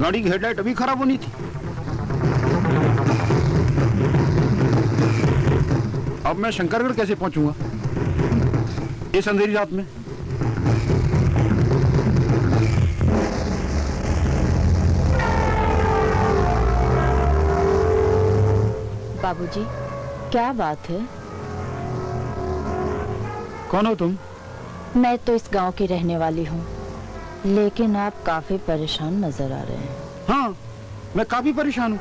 गाड़ी की हेडलाइट अभी खराब होनी थी। अब मैं शंकरगढ़ कैसे पहुंचूंगा इस अंधेरी रात में? बाबूजी, क्या बात है? कौन हो तुम? मैं तो इस गांव की रहने वाली हूँ, लेकिन आप काफी परेशान नजर आ रहे हैं। हाँ, मैं काफी परेशान हूँ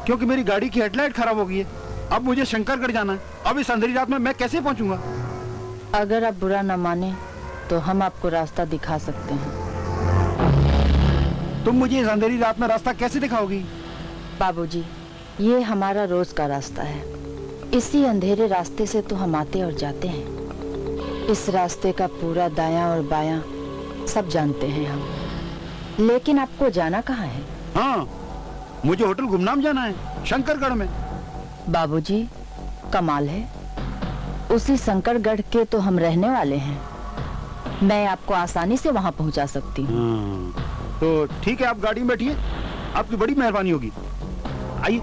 क्योंकि मेरी गाड़ी की हेडलाइट खराब हो गई है। अब मुझे शंकरगढ़ जाना है। अब इस अंधेरी रात में मैं कैसे पहुंचूंगा? अगर आप बुरा न माने तो हम आपको रास्ता दिखा सकते हैं। तुम मुझे इस अंधेरी रात में रास्ता कैसे दिखाओगी? बाबूजी, ये हमारा रोज का रास्ता है। इसी अंधेरे रास्ते से तो हम आते और जाते हैं। इस रास्ते का पूरा दायां और बायां सब जानते हैं हम। लेकिन आपको जाना कहाँ है? हाँ, मुझे होटल गुमनाम जाना है, शंकरगढ़ में। बाबूजी, कमाल है, उसी शंकरगढ़ के तो हम रहने वाले हैं। मैं आपको आसानी से वहां पहुंचा सकती हूँ। तो ठीक है, आप गाड़ी में बैठिए, आपकी बड़ी मेहरबानी होगी। आइए।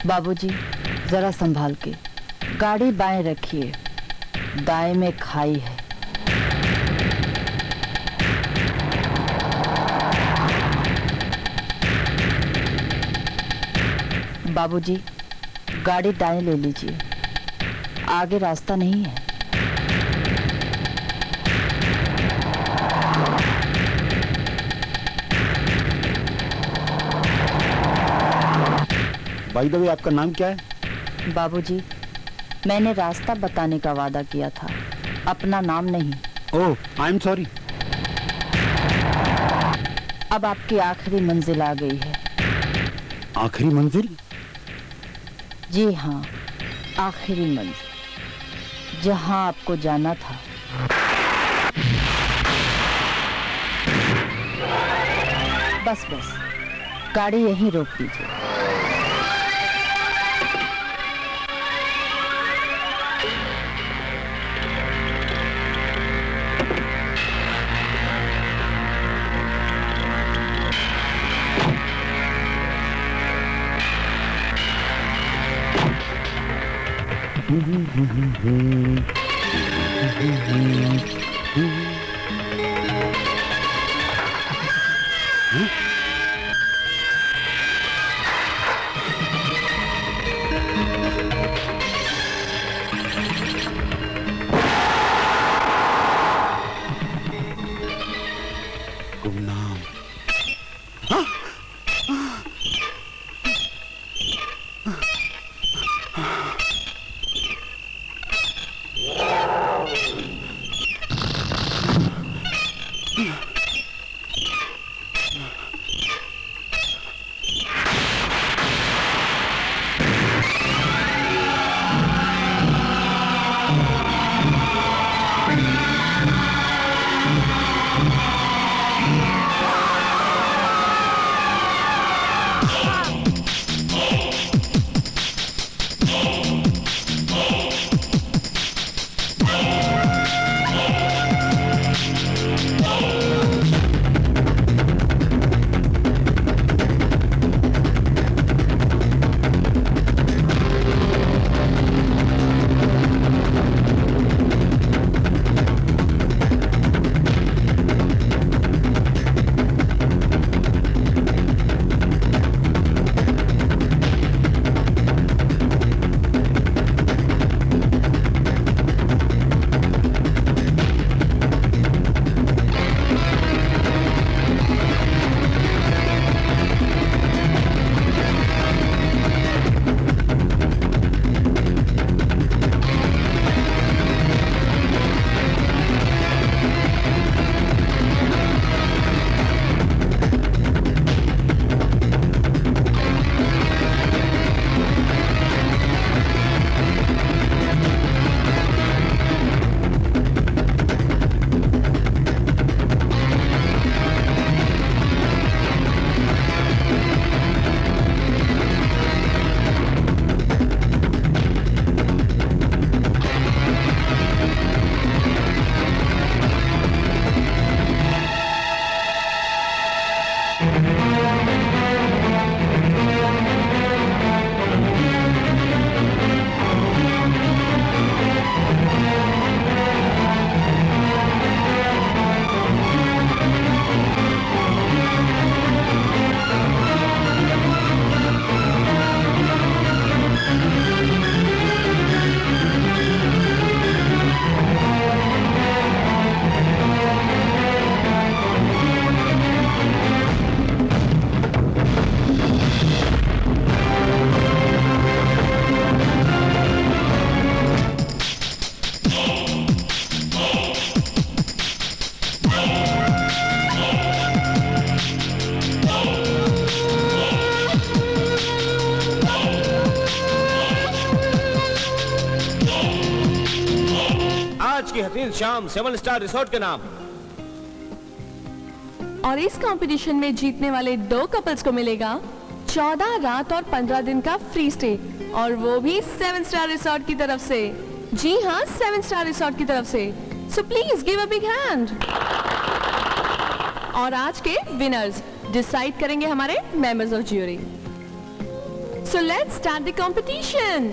बाबूजी, जरा संभाल के गाड़ी बाएं रखिए, दाएं में खाई है। बाबूजी, गाड़ी दाएं ले लीजिए, आगे रास्ता नहीं है। भाई दबे, आपका नाम क्या है? बाबूजी, मैंने रास्ता बताने का वादा किया था, अपना नाम नहीं। ओह, आई एम सॉरी। अब आपकी आखिरी मंजिल आ गई है। आखिरी मंजिल? जी हाँ, आखिरी मंजिल, जहाँ आपको जाना था। बस बस, गाड़ी यहीं रोक दीजिए। गुमनाम। आज की हसीन शाम 7 स्टार रिसोर्ट के नाम। और इस कंपटीशन में जीतने वाले 2 कपल्स को मिलेगा 14 रात और 15 दिन का फ्री स्टे, और वो भी 7 स्टार रिसोर्ट की तरफ से। जी हाँ, 7 स्टार रिसोर्ट की तरफ से। So please give a big hand. और आज के विनर्स डिसाइड करेंगे हमारे members of jury. So let's start the competition.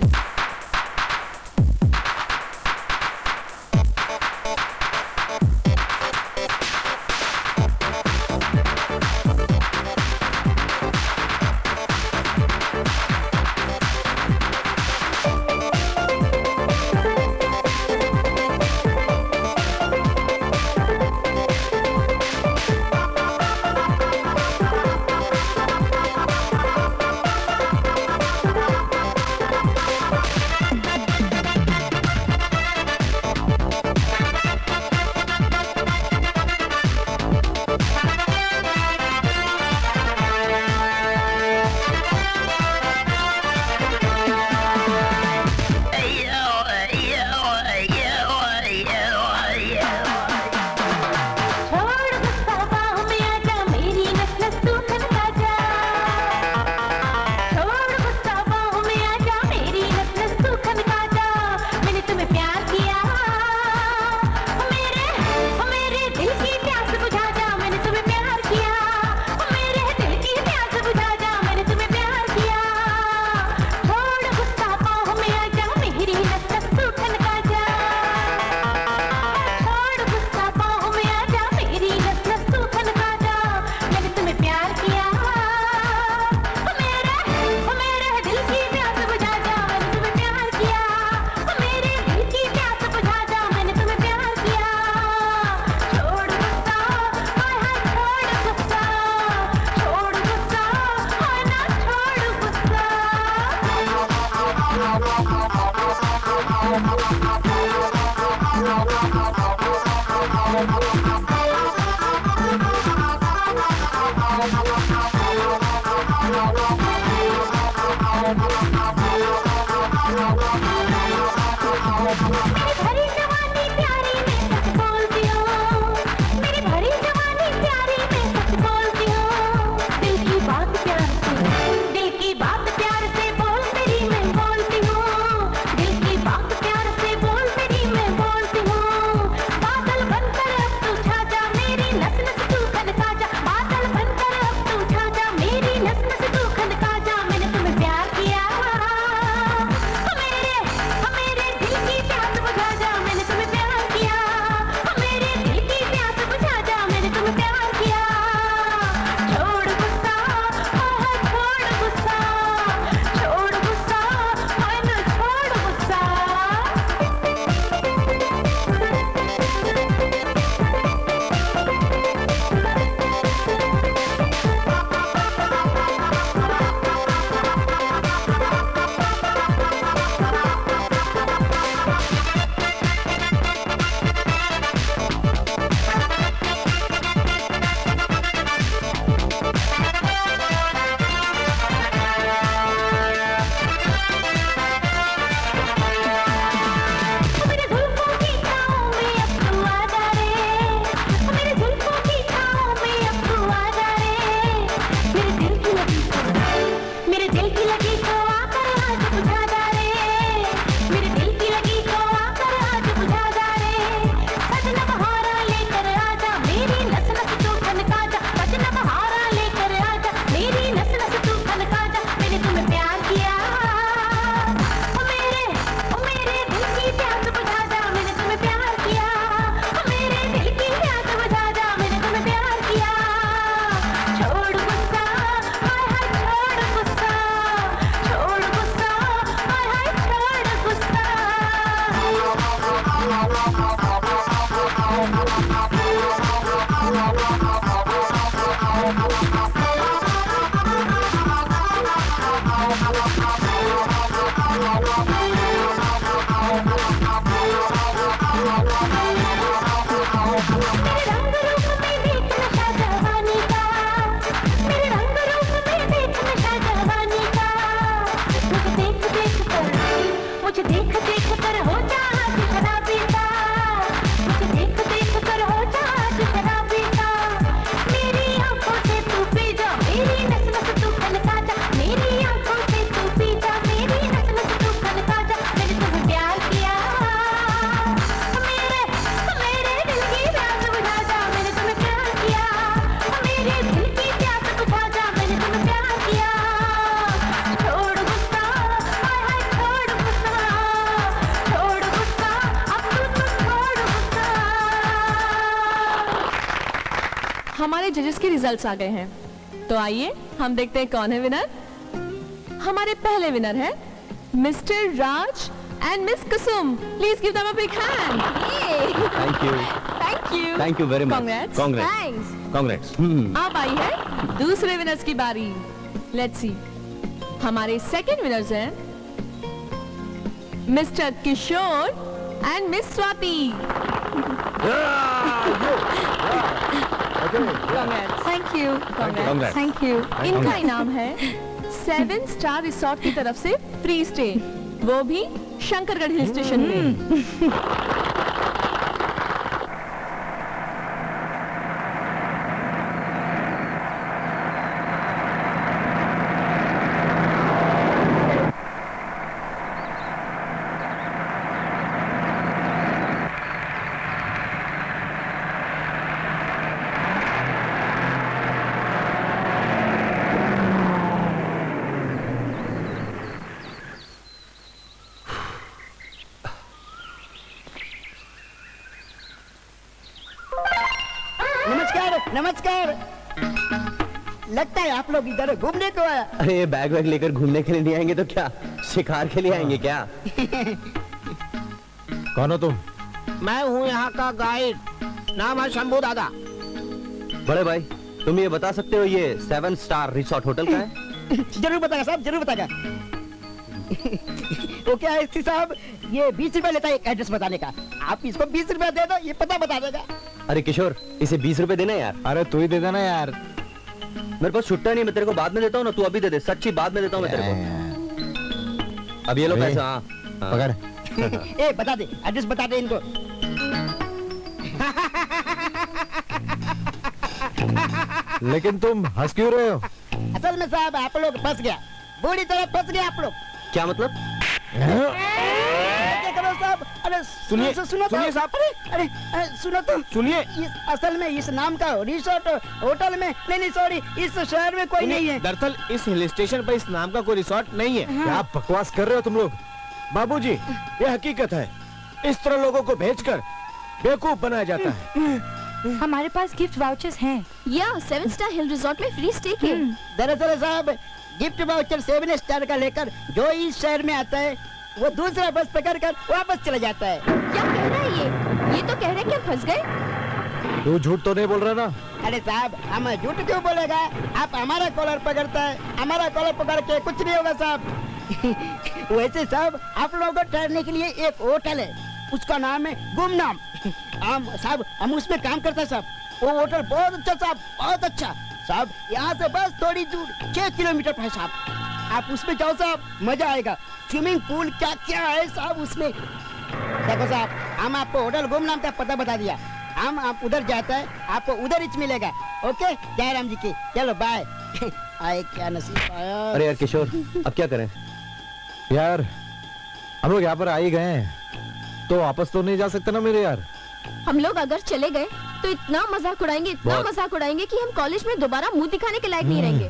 हमारे जजेस के रिजल्ट्स आ गए हैं, तो आइए हम देखते हैं कौन है विनर। हमारे पहले विनर है mister Raj and miss Kusum. Please give them a big hand. Thank you, thank you very much. Congrats. Congrats, thanks. Congrats. अब आई है दूसरे विनर्स की बारी। Let's see. हमारे सेकंड विनर्स हैं mister Kishore and miss Swati. Thank you, Congrats. Thank you. इनका इनाम है 7 स्टार रिसोर्ट की तरफ से फ्री स्टे, वो भी शंकरगढ़ हिल स्टेशन में। नमस्कार नमस्कार। लगता है आप लोग इधर घूमने को आया। अरे ये बैग वैग लेकर घूमने के लिए नहीं आएंगे तो क्या शिकार के लिए आएंगे क्या? कौन हो तुम? मैं हूँ यहाँ का गाइड, नाम है शंभू दादा। बड़े भाई तुम ये बता सकते हो ये 7 स्टार रिसोर्ट होटल का है? जरूर बताएगा साहब, जरूर बताएगा। तो क्या है इसी साहब, ये 20 रुपए लेता है एक एड्रेस बताने का। आप इसको 20 रुपए दे दो, ये पता बता देगा। अरे किशोर इसे 20 रुपए देना यार। अरे तू ही दे देना यार। मेरे पास छुट्टा नहीं, मैं तेरे को बाद में देता हूँ ना, तू अभी दे दे। सच्ची बाद में देता हूँ मैं तेरे को। अब ये लो अरे, पैसा। हाँ पकड़। ए बता दे, एड्रेस बता दे इनको। लेकिन तुम हंस क्यों रहे हो? असल में साहब आप लोग फंस गया, बुरी तरह फंस गए आप लोग। क्या मतलब? क्या करो साहब? अरे सुनिए, सुनो सुनिए साहब। अरे सुनो तो। सुनिए। असल में इस नाम का रिसोर्ट होटल में नहीं सॉरी, इस शहर में कोई नहीं है। दरअसल इस हिल स्टेशन पर इस नाम का कोई रिसोर्ट नहीं है। क्या बकवास कर रहे हो तुम लोग? बाबूजी ये हकीकत है, इस तरह लोगों को भेजकर बेवकूफ बनाया जाता है। हमारे पास गिफ्ट वाउचर्स हैं। या 7 स्टार हिल रिसोर्ट में फ्री स्टे के। दरअसल साहब गिफ्ट वाउचर 7 स्टार का लेकर जो इस शहर में आता है वो दूसरा बस पकड़कर वापस चला जाता है। क्या कह रहा है ये तो कह रहे हैं कि हम फंस गए। तू झूठ तो नहीं बोल रहा ना? अरे साहब हम झूठ क्यों बोलेगा? आप हमारा कॉलर पकड़ता है, हमारा कॉलर पकड़ के कुछ नहीं होगा साहब। वैसे साहब आप लोगों को ठहरने के लिए एक होटल है, उसका नाम है गुमनाम। हम साहब हम उसमें काम करते हैं साहब। वो होटल बहुत अच्छा साहब, बहुत अच्छा साहब। यहाँ से बस थोड़ी दूर 6 किलोमीटर पर है साहब। आप उसमें जाओ साहब, मजा आएगा। स्विमिंग पूल क्या क्या है साहब उसमें। देखो साहब हम आपको होटल गुमनाम का पता बता दिया। हम आप उधर जाता है आपको उधर ही मिलेगा। ओके जय राम जी की, चलो बाय। आए क्या नसीब आया। अरे यार किशोर अब क्या करें? यार हम लोग यहाँ पर आ ही गए हैं तो वापस तो नहीं जा सकते ना मेरे यार। हम लोग अगर चले गए तो इतना मजाक उड़ाएंगे, इतना बहुत। मजाक उड़ाएंगे कि हम कॉलेज में दोबारा मुंह दिखाने के लायक नहीं रहेंगे।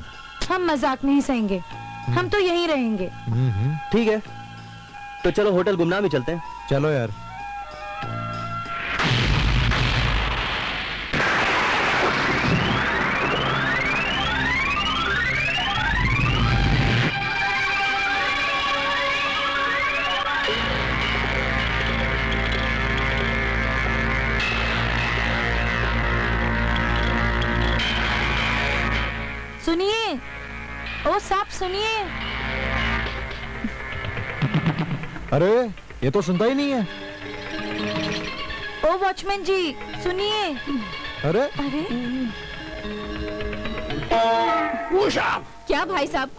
हम मजाक नहीं सहेंगे, हम तो यहीं रहेंगे। ठीक है तो चलो होटल गुमनाम ही चलते हैं। चलो यार। सुनिए, ओ साहब सुनिए। अरे ये तो सुनता ही नहीं है। ओ वॉचमैन जी सुनिए। अरे अरे क्या भाई साहब,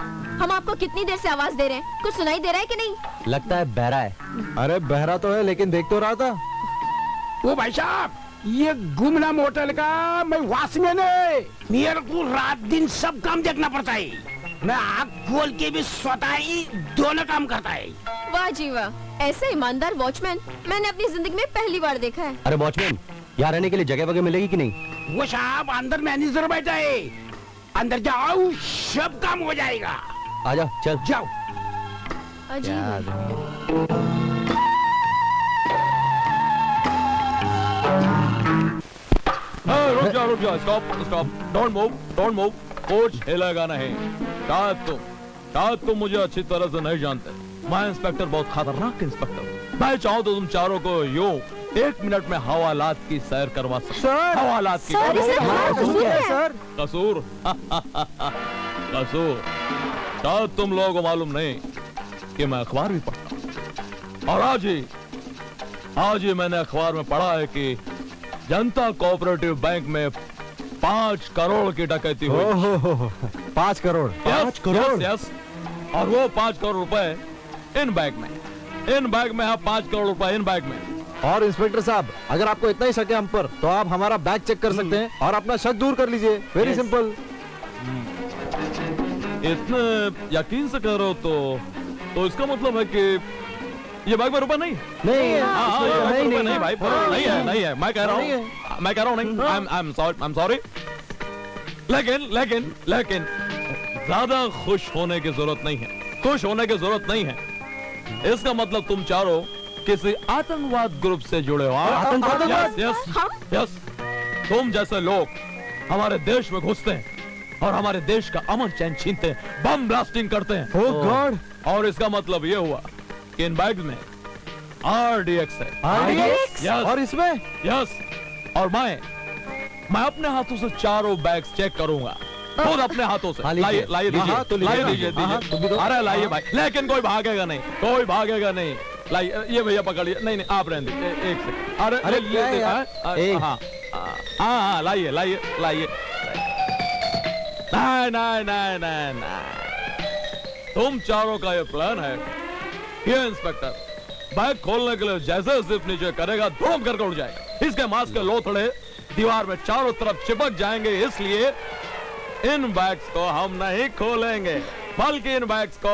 हम आपको कितनी देर से आवाज दे रहे हैं, कुछ सुनाई दे रहा है कि नहीं? लगता है बहरा है। अरे बहरा तो है लेकिन देख तो रहा था। वो भाई साहब ये गुमनाम होटल का मैं वॉचमैन है। मेरे को रात दिन सब काम देखना पड़ता है। मैं आँख खोल के भी स्वतः ही दोनों काम करता है। वाह जी वाह, ऐसे ईमानदार वॉचमैन मैंने अपनी जिंदगी में पहली बार देखा है। अरे वॉचमैन यहाँ रहने के लिए जगह वगैरह मिलेगी कि नहीं? वो साहब अंदर मैनेजर बैठा है, अंदर जाओ सब काम हो जाएगा। आजा चल। जाओ। अजीब। रुक रुक जाओ, स्टॉप, डोंट मूव, कुछ हिलेगा नहीं। शायद तुम मुझे अच्छी तरह से नहीं जानते। मैं इंस्पेक्टर, बहुत खतरनाक इंस्पेक्टर। मैं चाहूँ तो तुम चारों को यूं 1 मिनट में हवालात की सैर करवा सकता हूँ। हवालात की कसूर कसूर शायद तुम लोगों को मालूम नहीं कि मैं अखबार भी पढ़ता हूँ। और आज ही मैंने अखबार में पढ़ा है कि जनता कोऑपरेटिव बैंक में 5 करोड़ की डकैती हुई। 5 करोड़। 5 करोड़? यस। और वो 5 करोड़ रुपए इन बैंक में है। 5 करोड़ रुपए इन बैंक में। और इंस्पेक्टर साहब, अगर आपको इतना ही शक है हम पर, तो आप हमारा बैग चेक कर सकते हैं और अपना शक दूर कर लीजिए। Very simple. इतने यकीन से कह रहे हो तो इसका मतलब है कि ये बैग में रुपए नहीं? नहीं है। नहीं भाई, नहीं है। मैं कह रहा हूँ नहीं। आई एम सॉरी। लेकिन ज्यादा खुश होने की जरूरत नहीं है। इसका मतलब तुम चारों किसी आतंकवाद ग्रुप से जुड़े हो। यस। तुम जैसे लोग हमारे देश में घुसते हैं और हमारे देश का अमन चैन छीनते हैं, बम ब्लास्टिंग करते हैं। ओह गॉड। और इसका मतलब ये हुआ कि इन बैग में RDX है। RDX? यस। और इसमें? यस। और मैं अपने हाथों से चारों बैग्स चेक करूंगा, खुद अपने हाथों से। लाइए दीजिए। अरे लाइए भाई, लेकिन कोई भागेगा नहीं। लाइए, ये भैया पकड़िए। नहीं, आप रहने दीजिए। एक सेकंड। अरे हाँ, लाइए। नहीं। तुम चारों का ये प्लान है। ये इंस्पेक्टर बैग खोलने के लिए जैसे जिप नीचे करेगा, धूम करके उड़ जाएगा। इसके मांस के लोथड़े दीवार में चारों तरफ चिपक जाएंगे। इसलिए इन बैग्स को हम नहीं खोलेंगे, बल्कि इन बैग्स को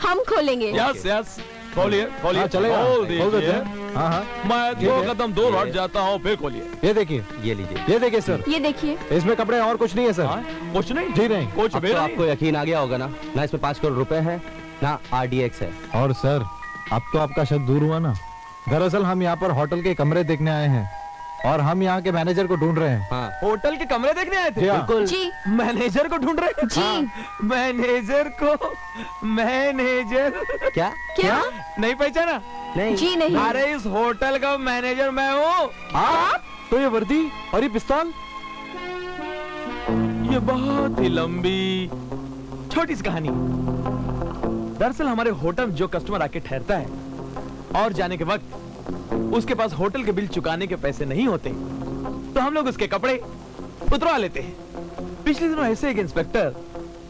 हम खोलेंगे। यस। खोलिए। चलेगा। खोल दीजिए। हाँ। मैं 2 कदम दूर हट जाता हूँ, फिर खोलिए। ये देखिए, ये लीजिए। ये देखिए सर, ये देखिए। इसमें कपड़े और कुछ नहीं है सर। कुछ नहीं? जी नहीं। कुछ अब भी तो नहीं? आपको यकीन आ गया होगा ना इसमें 5 करोड़ रुपए है, ना RDX है। और सर, अब तो आपका शक दूर हुआ ना। दरअसल हम यहाँ पर होटल के कमरे देखने आए हैं और हम यहाँ के मैनेजर को ढूंढ रहे हैं। हाँ। होटल के कमरे देखने आए थे? जी हाँ। बिल्कुल। जी। मैनेजर को ढूंढ रहे? जी। मैनेजर क्या? नहीं पहचाना? नहीं। जी नहीं। अरे इस होटल का मैनेजर मैं हूँ। आप? तो ये वर्दी और ये पिस्तौल? ये बहुत ही लंबी छोटी सी कहानी। दरअसल हमारे होटल में जो कस्टमर आके ठहरता है और जाने के वक्त उसके पास होटल के बिल चुकाने के पैसे नहीं होते, तो हम लोग उसके कपड़े उतरवा लेते हैं। पिछले दिनों ऐसे एक इंस्पेक्टर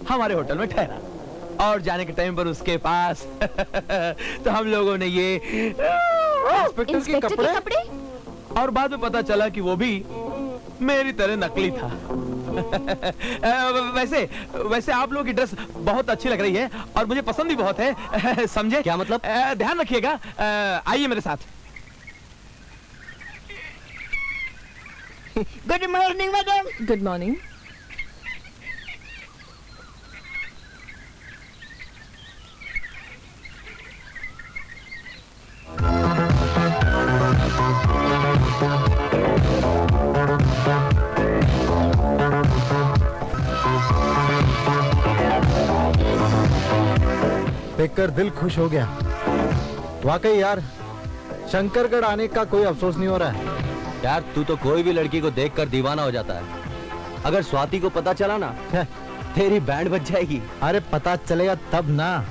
हमारे होटल में ठहरा और जाने के टाइम पर उसके पास तो हम लोगों ने ये इंस्पेक्टर के कपड़े? और बाद में पता चला कि वो भी मेरी तरह नकली था। वैसे आप लोगों की ड्रेस बहुत अच्छी लग रही है और मुझे पसंद भी बहुत है। समझे? क्या मतलब? ध्यान रखिएगा। आइए मेरे साथ। Good morning madam. Good morning. देखकर दिल खुश हो गया। वाकई यार, शंकरगढ़ आने का कोई अफसोस नहीं हो रहा है। यार तू तो कोई भी लड़की को देखकर दीवाना हो जाता है। अगर स्वाति को पता चला ना, तेरी बैंड बज जाएगी। अरे पता चलेगा तब ना।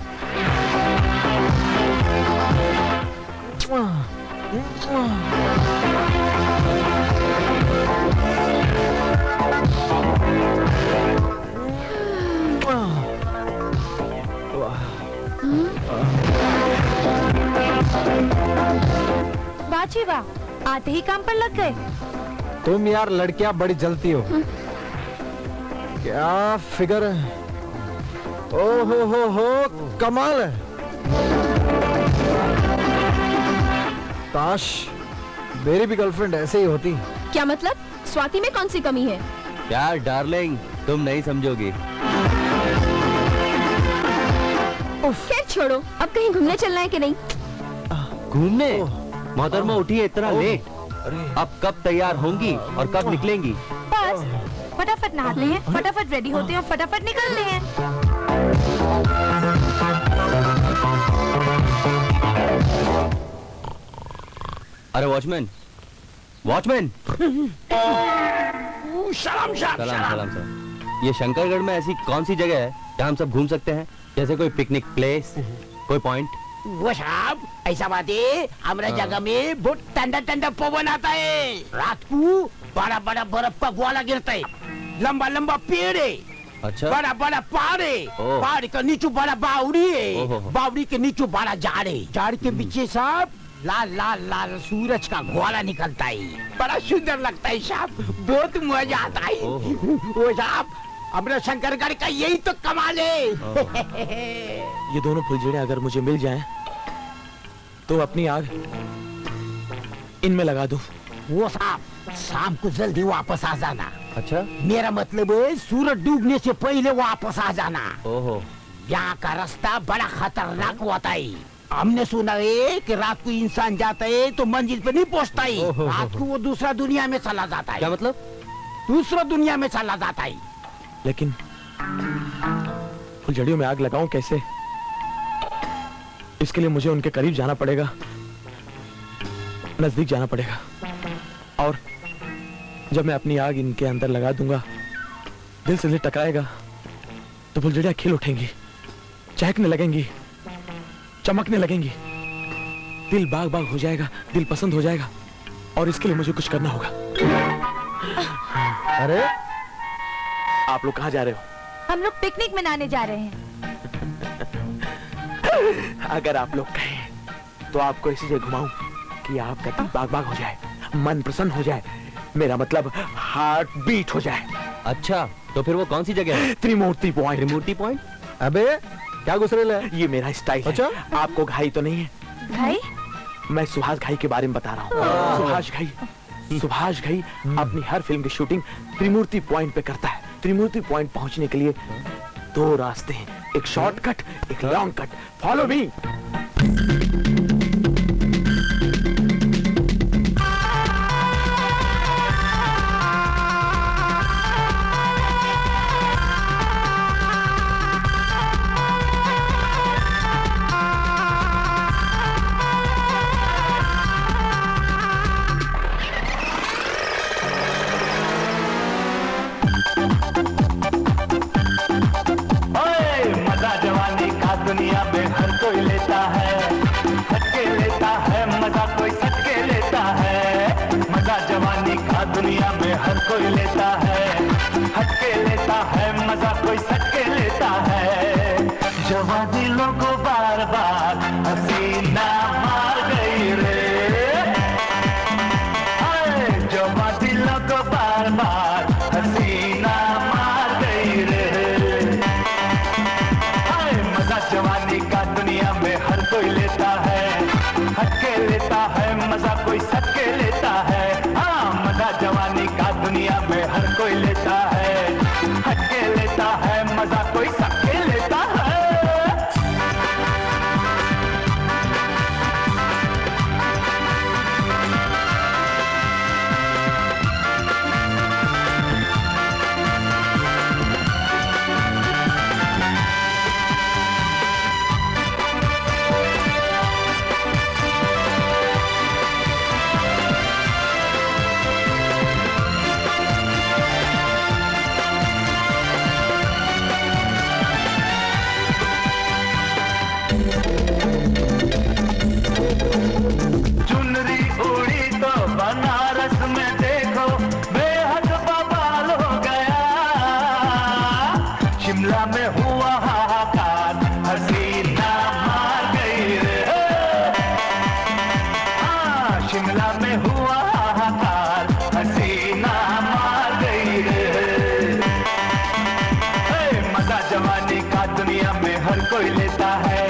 बाची वाह, आते ही काम पर लग गए। तुम यार लड़कियां बड़ी जलती हो। क्या फिगर है। ओ हो कमाल है। काश मेरी भी गर्लफ्रेंड ऐसे ही होती। क्या मतलब? स्वाति में कौन सी कमी है? यार डार्लिंग, तुम नहीं समझोगी। खैर छोड़ो, अब कहीं घूमने चलना है कि नहीं? घूमने? मोहतरमा उठी है इतना लेट। अब कब तैयार होंगी और कब निकलेंगी? पर बस फटाफट नहाते हैं, फटाफट रेडी होते हैं और फटाफट निकलते हैं। अरे वॉचमैन, वॉचमैन। सलाम साहब, सलाम सलाम सलाम। ये शंकरगढ़ में ऐसी कौन सी जगह है जहाँ हम सब घूम सकते हैं? जैसे कोई पिकनिक प्लेस, कोई पॉइंट? वो साहब ऐसा बात है, हमारे जगह में बहुत ठंडा ठंडा पवन आता है। रात को बड़ा बड़ा बर्फ का गोला गिरता है, लंबा लंबा पेड़ है, अच्छा। बड़ा बड़ा पहाड़ है, ओह। पहाड़ के नीचे बड़ा बावड़ी है, ओहो। बावड़ी के नीचे बड़ा झाड़ है, झाड़ के पीछे साहब लाल लाल लाल सूरज का गोला निकलता है। बड़ा सुंदर लगता है साहब, बहुत मजा आता है। ओहो। वो साहब हमारे शंकरगढ़ का यही तो कमाल है। ये दोनों फुलझड़ियां अगर मुझे मिल जाएं, तो अपनी आग इनमें लगा दूं। वो साहब शाम को जल्दी वापस आ जाना। अच्छा। मेरा मतलब है सूरज डूबने से पहले वापस आ जाना। ओहो। यहाँ का रास्ता बड़ा खतरनाक होता है। हमने सुना है कि रात को इंसान जाता है तो मंजिल पे नहीं पहुँचता है, ओहो। रात को वो दूसरा दुनिया में चला जाता है। क्या मतलब? दूसरा दुनिया में चला जाता है। लेकिन फुलझड़ियों में आग लगाऊं कैसे? इसके लिए मुझे उनके करीब जाना पड़ेगा, नजदीक जाना पड़ेगा। और जब मैं अपनी आग इनके अंदर लगा दूंगा, दिल से दिल टकराएगा तो फुलझड़ियां खिल उठेंगी, चहकने लगेंगी, चमकने लगेंगी, दिल बाग बाग हो जाएगा, दिल पसंद हो जाएगा। और इसके लिए मुझे कुछ करना होगा। अरे आप लोग कहाँ जा रहे हो? हम लोग पिकनिक मनाने जा रहे हैं। अगर आप लोग कहें तो आपको ऐसी जगह घुमाऊं कि आपका दिल बाग बाग हो जाए, मन प्रसन्न हो जाए, मेरा मतलब हार्ट बीट हो जाए। अच्छा, तो फिर वो कौन सी जगह है? त्रिमूर्ति पॉइंट। त्रिमूर्ति पॉइंट? अबे क्या गुस्रेल है? ये मेरा स्टाइल है। अच्छा? आपको घाई तो नहीं है? भाई मैं सुभाष घाई के बारे में बता रहा हूँ। सुभाष घाई, सुभाष घाई अपनी हर फिल्म की शूटिंग त्रिमूर्ति पॉइंट पे करता है। त्रिमूर्ति पॉइंट पहुंचने के लिए दो रास्ते हैं, एक शॉर्टकट, एक लॉन्ग कट। Follow me. मजा जवानी का दुनिया में हर कोई लेता है, हटके लेता है, मजा कोई सटके लेता है। मजा जवानी का दुनिया में हर कोई लेता है, हटके लेता है, मजा कोई सटके लेता है। जवानी लोगों बार बार हसीना मार गई रे, जवानी लोगों बार बार हसीना मार गई रे। जवानी का दुनिया में हर कोई लेता है, हटके लेता है, मजा कोई सटके लेता है। हाँ, मजा जवानी का दुनिया में हर कोई लेता है, हटके लेता है, मजा कोई सटके लेता है। चुनरी उड़ी तो बनारस में देखो बेहद बवाल हो गया। शिमला में हुआ हाहाकार, हसीना मार गई रे। हाँ, शिमला में हुआ हाहाकार, हसीना मार गई रे। मजा जवानी का दुनिया में हर कोई लेता है,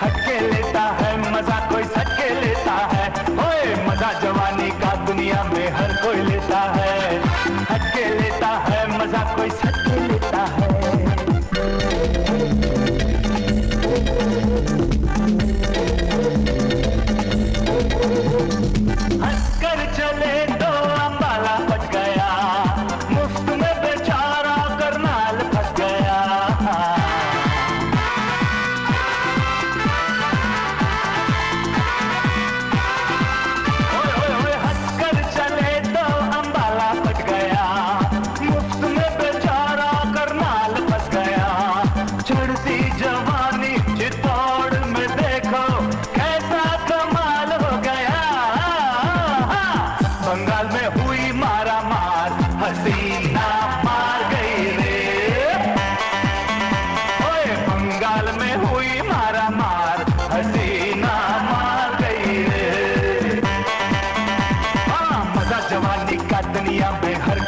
हटके लेता है, मजा कोई सटके लेता है। ओए मजा जवानी का दुनिया में हर कोई लेता है, हटके लेता है, मजा कोई सटके लेता है। हंसकर चले तो अंबाला पट गया, मुफ्त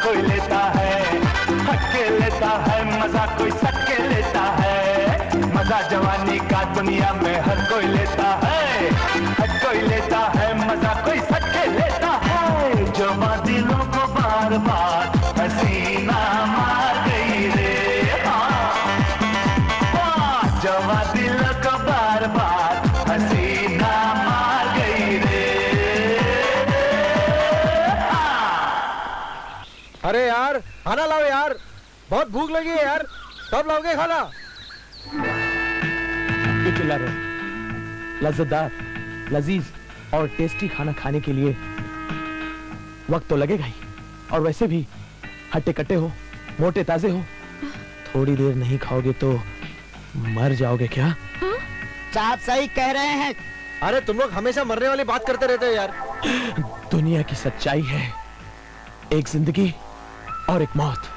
कोई लेता है, हटके लेता है मजा कोई सटके लेता है। मजा जवानी का दुनिया में हर कोई लेता है, हट कोई लेता है मजा कोई सटके लेता है। जो दिलों को बार बार हसीना मार गई रे, हाँ जवा दिलों को बार बार हसीना मार गई रे। अरे यार खाना लाओ यार, बहुत भूख लगी है यार, कब लाओगे खाना? ये चिल्ला रहे, लज्जतदार, लजीज और टेस्टी खाना खाने के लिए वक्त तो लगेगा ही, और वैसे भी हट्टे कट्टे हो, मोटे ताजे हो, थोड़ी देर नहीं खाओगे तो मर जाओगे क्या? साहब सही कह रहे हैं। अरे तुम लोग हमेशा मरने वाली बात करते रहते हो यार। दुनिया की सच्चाई है, एक जिंदगी और एक मौत।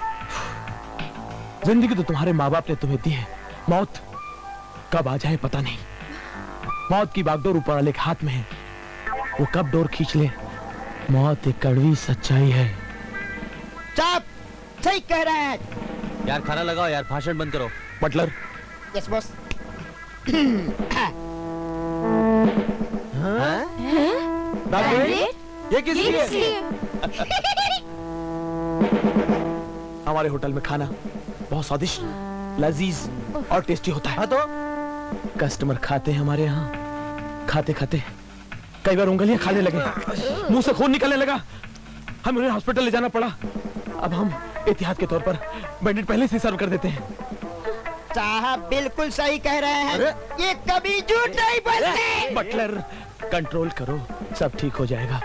जिंदगी तो तुम्हारे माँ बाप ने तुम्हें दी है, मौत कब आ जाए पता नहीं। मौत की बागडोर ऊपर वाले के हाथ में है, वो कब डोर खींच ले, मौत एक कड़वी सच्चाई है। साहब सही कह रहे हैं। यार खाना लगाओ यार, भाषण बंद करो। Butler, yes boss. ये किसकी है? हमारे होटल में खाना बहुत स्वादिष्ट, लजीज और टेस्टी होता है। हाँ तो कस्टमर खाते हैं हमारे यहाँ, खाते खाते कई बार उंगलियां खाने लगे, मुंह से खून निकलने लगा, हमें उन्हें हॉस्पिटल ले जाना पड़ा। अब हम एहतियात के तौर पर बैंडेड पहले से सर्व कर देते हैं। साहब बिल्कुल सही कह रहे हैं, ये कभी झूठ नहीं बोलते। बटलर कंट्रोल करो, सब ठीक हो जाएगा।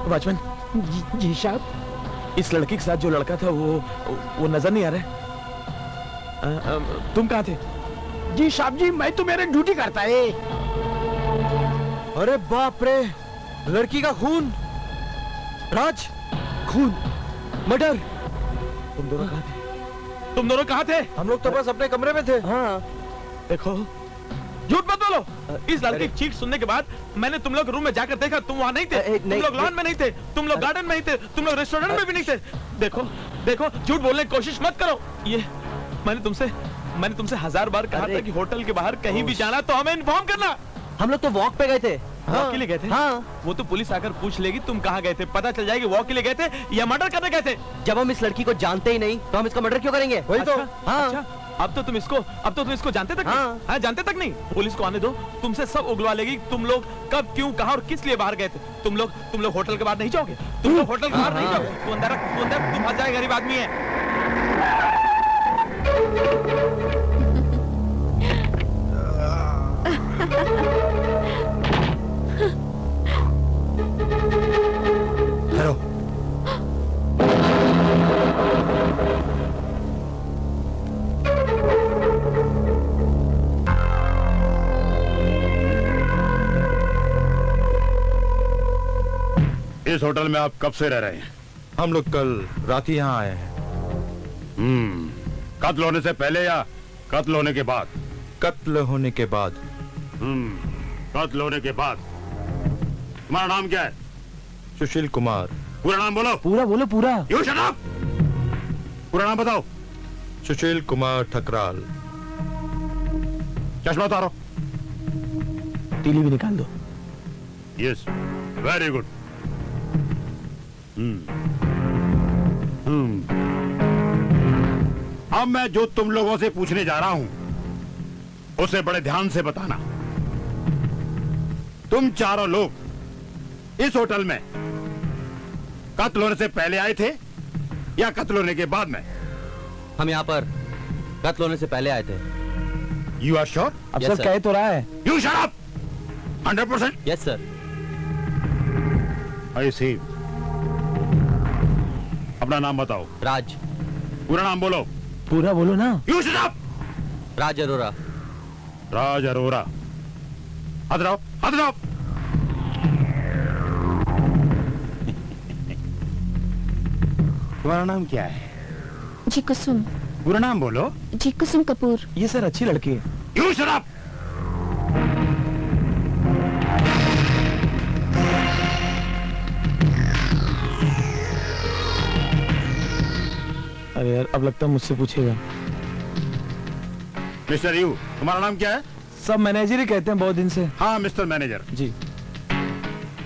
वॉचमैन जी साहब। इस लड़के के साथ जो लड़का था वो नजर नहीं आ रहा है। तुम कहाँ थे? जी साहब जी, मैं तो मेरे ड्यूटी करता है। अरे बाप रे, लड़की का खून, राज, खून, मर्डर। तुम दोनों कहाँ थे? तुम दोनों कहाँ थे? हम लोग तो बस अपने कमरे में थे। हाँ देखो, झूठ मत बोलो। इस लड़के की चीख सुनने के बाद मैंने तुम लोग रूम में जाकर देखा, तुम वहाँ नहीं थे, तुम लोग लॉन में नहीं थे, तुम लोग गार्डन में नहीं थे, तुम लोग रेस्टोरेंट में भी नहीं थे। देखो देखो, झूठ बोलने की कोशिश मत करो। ये मैंने तुमसे 1000 बार कहा था कि होटल के बाहर कहीं भी जाना तो हमें इन्फॉर्म करना। हम लोग तो वॉक पे गए थे। वॉक के लिए गए थे? हाँ। वो तो पुलिस आकर पूछ लेगी तुम कहाँ गए थे, पता चल जाएगी वॉक के लिए गए थे या मर्डर करने गए थे। जब हम इस लड़की को जानते ही नहीं तो हम इसका मर्डर क्यों करेंगे? वही तो। हाँ। अच्छा, अब तो तुम इसको जानते तक नहीं? हाँ, जानते तक नहीं। पुलिस को आने दो, तुमसे सब उगलवा लेगी। तुम लोग कब, क्यों, कहाँ और किस लिए बाहर गए थे। तुम लोग होटल के बाहर नहीं जाओगे, तुम लोग होटल के बाहर नहीं जाओगे। तू अंदर, तुम फंस जाए, गरीब आदमी है। हेलो। इस होटल में आप कब से रह रहे हैं? हम लोग कल रात ही यहाँ आए हैं। कत्ल होने से पहले या कत्ल होने के बाद? कत्ल होने के बाद। कत्ल होने के बाद। तुम्हारा नाम क्या है? सुशील कुमार। पूरा नाम बोलो। पूरा बोलो, पूरा। You shut up! पूरा नाम बताओ। सुशील कुमार ठकराल। चश्मा उतारो। तीली भी निकाल दो। Yes, very good. अब मैं जो तुम लोगों से पूछने जा रहा हूं उसे बड़े ध्यान से बताना। तुम चारों लोग इस होटल में कत्ल होने से पहले आए थे या कत्ल होने के बाद में? हम यहाँ पर कत्ल होने से पहले आए थे। You are sure? अब Yes, सर sir. कह तो रहा है। You shut up. 100%? Yes sir. I see. अपना नाम बताओ। राज। पूरा नाम बोलो। पूरा बोलो ना। You shut up. Raj Arora. Raj Arora. हाथ रहो, हाथ रहो। तुम्हारा नाम क्या है? जी कुसुम। पूरा नाम बोलो। जी कुसुम कपूर। ये सर अच्छी लड़की है। You shut up. अरे यार अब लगता है मुझसे पूछेगा। मिस्टर यू, तुम्हारा नाम क्या है? सब मैनेजर ही कहते हैं बहुत दिन से। हाँ मिस्टर मैनेजर, जी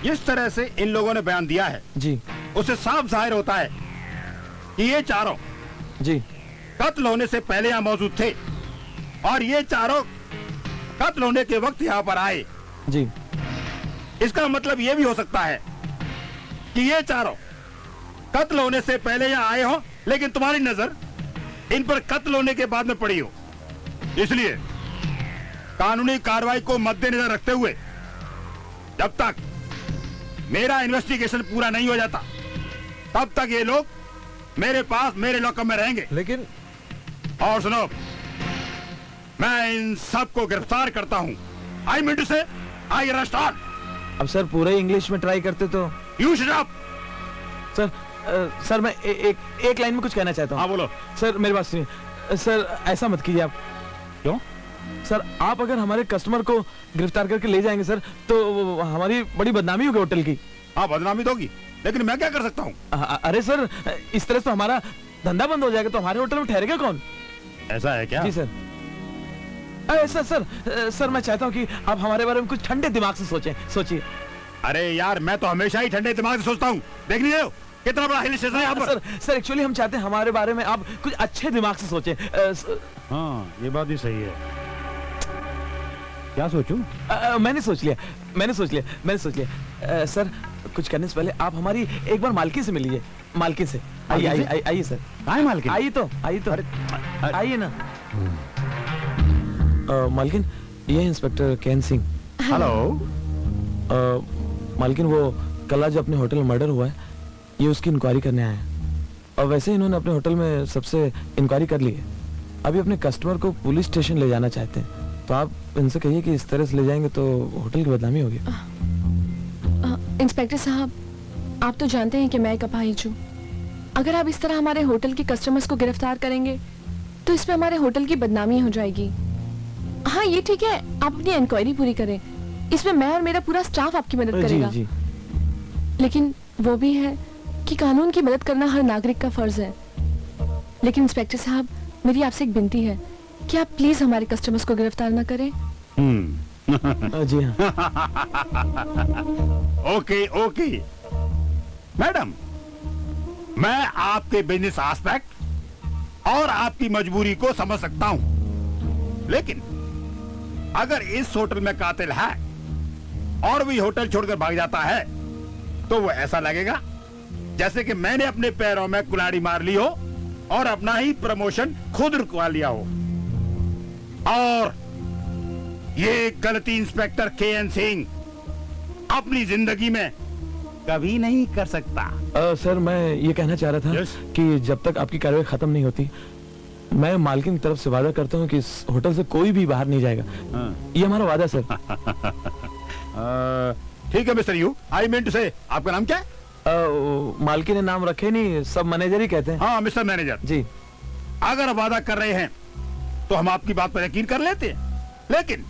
जिस तरह से इन लोगों ने बयान दिया है जी उससे साफ जाहिर होता है कि ये चारों जी। कत्ल होने से पहले यहाँ मौजूद थे और ये चारों कत्ल होने के वक्त यहाँ पर आए। जी इसका मतलब ये भी हो सकता है कि ये चारों कत्ल होने से पहले यहाँ आए हो, लेकिन तुम्हारी नजर इन पर कत्ल होने के बाद में पड़ी हो। इसलिए कानूनी कार्रवाई को मद्देनजर रखते हुए जब तक मेरा इन्वेस्टिगेशन पूरा नहीं हो जाता तब तक ये लोग मेरे पास मेरे लॉकअप में रहेंगे। लेकिन और सुनो, मैं इन सब को गिरफ्तार करता हूं। आई मीन टू से आई अरेस्ट ऑल। अब सर पूरे इंग्लिश में ट्राई करते तो। You shut up. Sir sir मैं एक लाइन में कुछ कहना चाहता हूँ। हाँ बोलो। सर मेरी बात सुनिए। सर ऐसा मत कीजिए आप। क्यों? सर आप अगर हमारे कस्टमर को गिरफ्तार करके ले जाएंगे सर तो हमारी बड़ी बदनामी होगी होटल की। हाँ बदनामी तो होगी, लेकिन मैं क्या कर सकता हूँ? अरे सर इस तरह से तो हमारा धंधा बंद हो जाएगा, तो हमारे होटल में ठहरेगा कौन? ऐसा है क्या? जी सर। अरे सर मैं चाहता हूँ कि आप हमारे बारे में कुछ ठंडे दिमाग से सोचिए। अरे यार मैं तो हमेशा ही ठंडे दिमाग से सोचता हूँ। देख नहीं रहे हो कितना बड़ा हिल स्टेशन है यहाँ पर? सर एक्चुअली हम चाहते हैं हमारे बारे में आप कुछ अच्छे दिमाग से सोचें। हाँ ये बात भी सही है। क्या सोचूं? मैंने सोच लिया। सर कुछ करने से पहले आप हमारी एक बार मालकिन से मिलिए। मालकिन से आइए सर। कहाँ है मालकिन? आइए तो आइए ना। मालकिन ये इंस्पेक्टर कैन सिंह। हेलो। मालकिन वो कल आज अपने होटल में मर्डर हुआ है, ये उसकी इंक्वायरी करने आए हैं। और वैसे इन्होंने अपने होटल में सबसे इंक्वायरी कर ली है। अभी अपने कस्टमर को पुलिस स्टेशन ले जाना चाहते हैं, तो आप इनसे कहिए कि इस तरह से ले जाएंगे तो होटल की बदनामी होगी। इंस्पेक्टर साहब, आप तो जानते हैं कि मैं एक अपाहिज हूँ। अगर आप इस तरह हमारे होटल के कस्टमर्स को गिरफ्तार करेंगे तो इसमें हमारे होटल की बदनामी हो जाएगी। हाँ ये ठीक है, आप अपनी इंक्वायरी पूरी करें, इसमें मैं और मेरा पूरा स्टाफ आपकी मदद करेगा। जी। लेकिन वो भी है कि कानून की मदद करना हर नागरिक का फर्ज है। लेकिन इंस्पेक्टर साहब, मेरी आपसे एक विनती है कि आप प्लीज हमारे कस्टमर्स को गिरफ्तार ना करें। जी हाँ। ओके मैडम, मैं आपके बिजनेस एस्पेक्ट और आपकी मजबूरी को समझ सकता हूं, लेकिन अगर इस होटल में कातिल है और भी होटल छोड़कर भाग जाता है तो वो ऐसा लगेगा जैसे कि मैंने अपने पैरों में कुल्हाड़ी मार ली हो और अपना ही प्रमोशन खुद रुकवा लिया हो। और ये गलती इंस्पेक्टर के.एन. सिंह अपनी जिंदगी में कभी नहीं कर सकता। सर मैं ये कहना चाह रहा था Yes. कि जब तक आपकी कार्रवाई खत्म नहीं होती मैं मालकिन की तरफ से वादा करता हूँ कि इस होटल से कोई भी बाहर नहीं जाएगा। ये हमारा वादा सर। ठीक है mister you, I mean to say आपका नाम क्या है? मालकिन ने नाम रखे नहीं, सब मैनेजर ही कहते हैं। हाँ मिस्टर मैनेजर जी। अगर वादा कर रहे हैं तो हम आपकी बात पर यकीन कर लेते हैं, लेकिन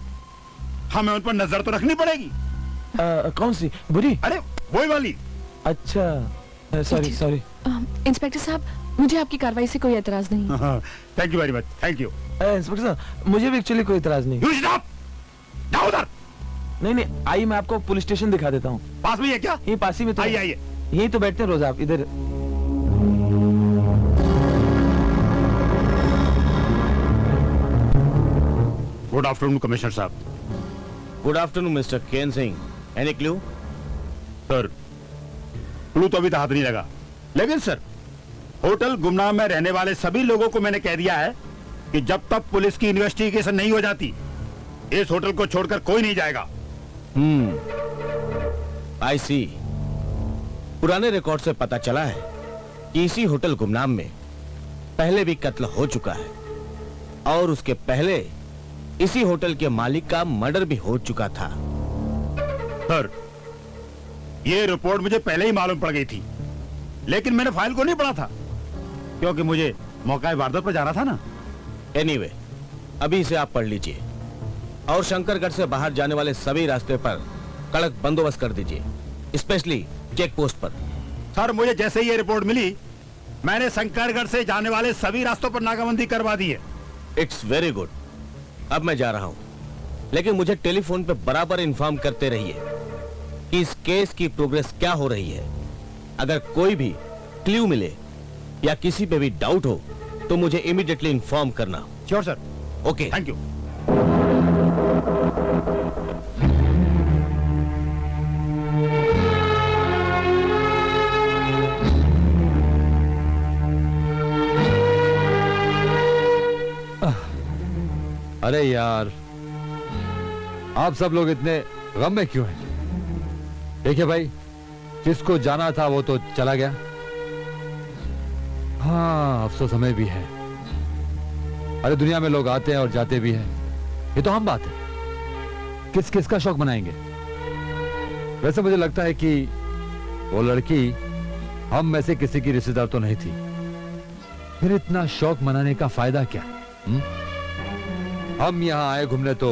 हमें उन पर नजर तो रखनी पड़ेगी। कौन सी बुरी? अरे वही वाली। अच्छा सॉरी सॉरी। इंस्पेक्टर साहब, मुझे आपकी कार्रवाई से कोई एतराज नहीं। Thank you very much, thank you. Inspector साहब मुझे भी एक्चुअली कोई इतराज नहीं। यू स्टॉप, जाओ उधर। नहीं आइए मैं आपको पुलिस स्टेशन दिखा देता हूँ। पास में ही है क्या? यही पास ही में तो आइए आइए। यही तो बैठते हैं रोज आप इधर। गुड आफ्टरनून कमिश्नर साहब। Good afternoon mister Ken Singh. Any clue? Sir clue तो अभी तो हाथ नहीं लगा, लेकिन सर होटल गुमनाम में रहने वाले सभी लोगों को मैंने कह दिया है कि जब तक पुलिस की इन्वेस्टिगेशन नहीं हो जाती इस होटल को छोड़कर कोई नहीं जाएगा। आई सी। पुराने रिकॉर्ड से पता चला है कि इसी होटल गुमनाम में पहले भी कत्ल हो चुका है और उसके पहले इसी होटल के मालिक का मर्डर भी हो चुका था। सर, ये रिपोर्ट मुझे पहले ही मालूम पड़ गई थी, लेकिन मैंने फाइल को नहीं पढ़ा था क्योंकि मुझे मौका वारदात पर जाना था ना। एनीवे, अभी इसे आप पढ़ लीजिए और शंकरगढ़ से बाहर जाने वाले सभी रास्ते पर कड़क बंदोबस्त कर दीजिए, स्पेशली चेक पोस्ट पर। सर, मुझे जैसे ही ये रिपोर्ट मिली मैंने शंकरगढ़ से जाने वाले सभी रास्तों पर नाकाबंदी करवा दी है। It's very good. अब मैं जा रहा हूं, लेकिन मुझे टेलीफोन पे बराबर इन्फॉर्म करते रहिए कि इस केस की प्रोग्रेस क्या हो रही है। अगर कोई भी क्लू मिले या किसी पे भी डाउट हो तो मुझे इमीडिएटली इन्फॉर्म करना। Sure sir. Okay, thank you. अरे यार, आप सब लोग इतने गम में क्यों हैं? देखिए भाई, जिसको जाना था वो तो चला गया। हाँ, अफसोस हमें भी है। अरे दुनिया में लोग आते हैं और जाते भी हैं, ये तो हम बात है। किस किस का शौक मनाएंगे? वैसे मुझे लगता है कि वो लड़की हम में से किसी की रिश्तेदार तो नहीं थी, फिर इतना शौक मनाने का फायदा क्या? हम यहां आए घूमने तो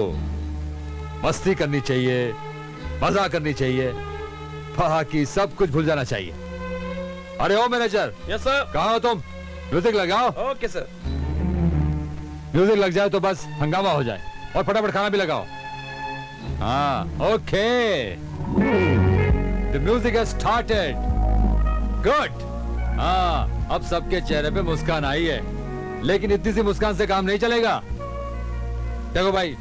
मस्ती करनी चाहिए, मजा करनी चाहिए, बाकी सब कुछ भूल जाना चाहिए। अरे ओ मैनेजर। Yes sir. कहाँ हो तुम? म्यूजिक लगाओ। Okay sir. म्यूजिक लग जाए तो बस हंगामा हो जाए, और फटाफट खाना भी लगाओ। हाँ, okay. The music has started. Good. हाँ, अब सबके चेहरे पे मुस्कान आई है, लेकिन इतनी सी मुस्कान से काम नहीं चलेगा। देखो भाई,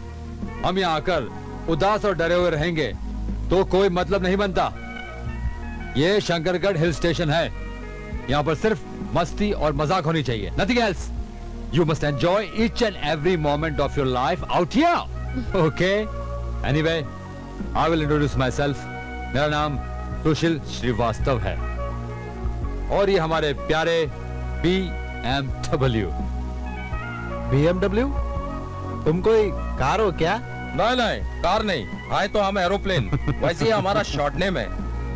हम यहाँ आकर उदास और डरे हुए रहेंगे तो कोई मतलब नहीं बनता। ये शंकरगढ़ हिल स्टेशन है, यहाँ पर सिर्फ मस्ती और मजाक होनी चाहिए, nothing else. You must enjoy each and every moment of your life out here, okay? Anyway, I will introduce my self. मेरा नाम सुशील श्रीवास्तव है और ये हमारे प्यारे BMW। BMW? तुम कोई कार हो क्या? नहीं नहीं, कार नहीं, आए तो हम एरोप्लेन। वैसे ही हमारा शॉर्ट नेम है,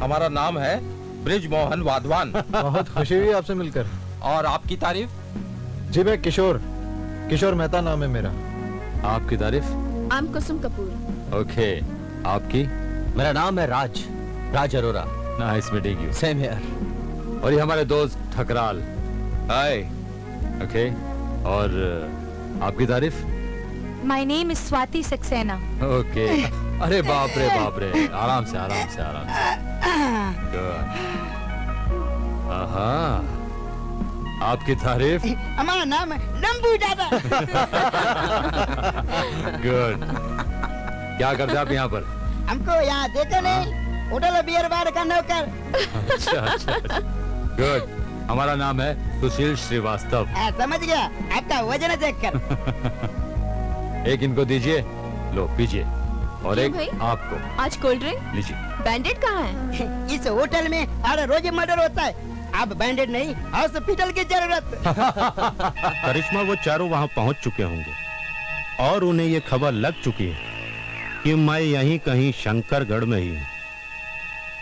हमारा नाम है ब्रिज मोहन वाधवान। बहुत खुशी हुई आपसे मिलकर। और आपकी तारीफ? जी मैं किशोर मेहता नाम है मेरा। आपकी तारीफ? I am Kusum Kapoor. Okay, आपकी? मेरा नाम है Raj Arora. Nice meeting you. Same here. और ये हमारे दोस्त ठकराल। हाय। ओके, और आपकी तारीफ? My name is Swati Saxena. Okay. अरे बाप रे, आराम से। Good. आहा, आपकी तारीफ? हमारा नाम है लंबू दादा। गुड। क्या करते आप यहाँ पर? हमको यहाँ देखो नहीं, होटल बियर बार का नौकर। अच्छा। गुड। हमारा नाम है सुशील श्रीवास्तव। समझ गया, आपका वजन देखकर। एक इनको दीजिए, लो पीजिए, और क्यों एक भाई? आपको। आज कोल्ड ड्रिंक? लीजिए। बैंडेड कहाँ है? इस होटल में हर रोज मर्डर होता है, अब बैंडेड नहीं, हॉस्पिटल की जरूरत। करिश्मा, वो चारों वहाँ पहुँच चुके होंगे और उन्हें ये खबर लग चुकी है कि मैं यहीं कहीं शंकरगढ़ में ही हूँ।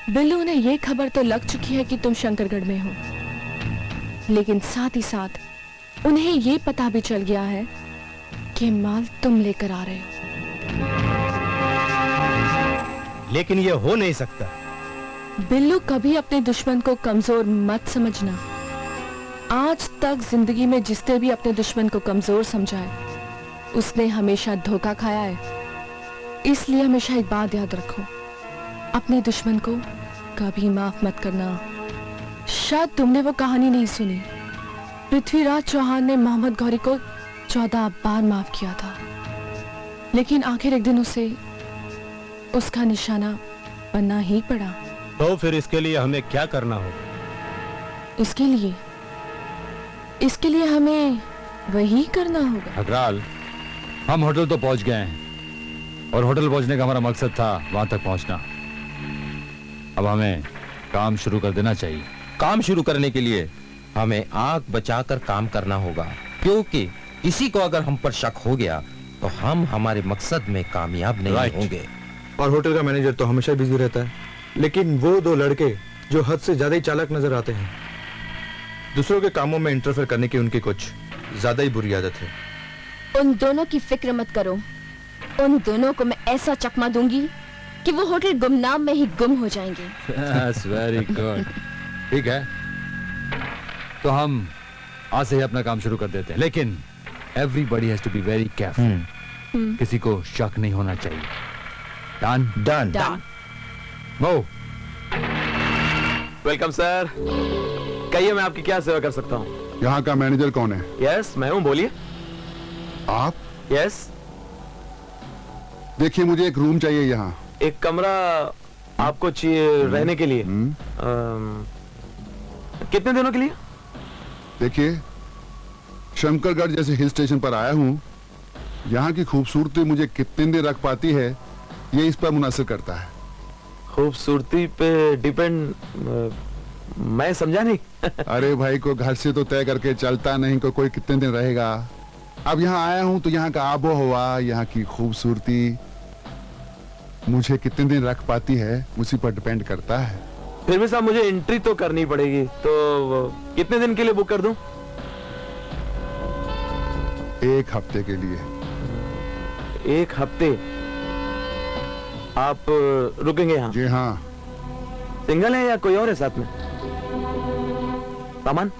बिल्लू, उन्हें ये खबर तो लग चुकी है कि तुम शंकरगढ़ में हो, लेकिन साथ ही साथ उन्हें ये पता भी चल गया है कि माल तुम लेकर आ रहे हो। लेकिन ये हो नहीं सकता। बिल्लू, कभी अपने दुश्मन को कमजोर मत समझना। आज तक जिंदगी में जिसने भी अपने दुश्मन को कमजोर समझा है उसने हमेशा धोखा खाया है। इसलिए हमेशा एक बात याद रखो, अपने दुश्मन को कभी माफ मत करना। शायद तुमने वो कहानी नहीं सुनी, पृथ्वीराज चौहान ने मोहम्मद गौरी को 14 बार माफ किया था, लेकिन आखिर एक दिन उसे उसका निशाना बनना ही पड़ा। तो फिर इसके लिए हमें क्या करना होगा? इसके लिए इसके लिए हमें वही करना होगा। अकराल, हम होटल तो पहुंच गए हैं और होटल पहुंचने का हमारा मकसद था वहां तक पहुंचना। अब हमें काम शुरू कर देना चाहिए। काम शुरू करने के लिए हमें आंख बचाकर काम करना होगा, क्योंकि किसी को अगर हम पर शक हो गया तो हम हमारे मकसद में कामयाब नहीं Right. होंगे। और होटल का मैनेजर तो हमेशा बिजी रहता है, लेकिन वो दो लड़के जो हद से ज्यादा ही चालाक नजर आते हैं। दूसरों के कामों में इंटरफेयर करने की उनकी कुछ ज्यादा ही बुरी आदत है। उन दोनों की फिक्र मत करो, उन दोनों को मैं ऐसा चकमा दूंगी कि वो होटल गुमनाम में ही गुम हो जाएंगे। That's very good. ठीक है, तो हम आज से ही अपना काम शुरू कर देते हैं, लेकिन everybody has to be very careful. किसी को शक नहीं होना चाहिए। Done? Done. Done. Move. Welcome sir. कहिए मैं आपकी क्या सेवा कर सकता हूँ? यहाँ का मैनेजर कौन है? यस, मैं हूँ, बोलिए। आप? यस, देखिए, मुझे एक रूम चाहिए यहाँ। एक कमरा आपको चाहिए रहने के लिए? कितने दिनों के लिए? देखिए, शंकरगढ़ जैसे हिल स्टेशन पर आया हूँ। यहाँ की खूबसूरती मुझे कितने दिन रख पाती है, ये इस पर मुनासिर करता है। खूबसूरती पे डिपेंड? मैं समझा नहीं। अरे भाई, को घर से तो तय करके चलता नहीं को कोई कितने दिन रहेगा। अब यहाँ आया हूँ तो यहाँ का आबो हवा, यहाँ की खूबसूरती मुझे कितने दिन रख पाती है, उसी पर डिपेंड करता है। फिर भी साहब मुझे एंट्री तो करनी पड़ेगी, तो कितने दिन के लिए बुक कर दूं? 1 हफ्ते के लिए। 1 हफ्ते आप रुकेंगे यहाँ? जी हाँ। सिंगल है या कोई और है साथ में? सामान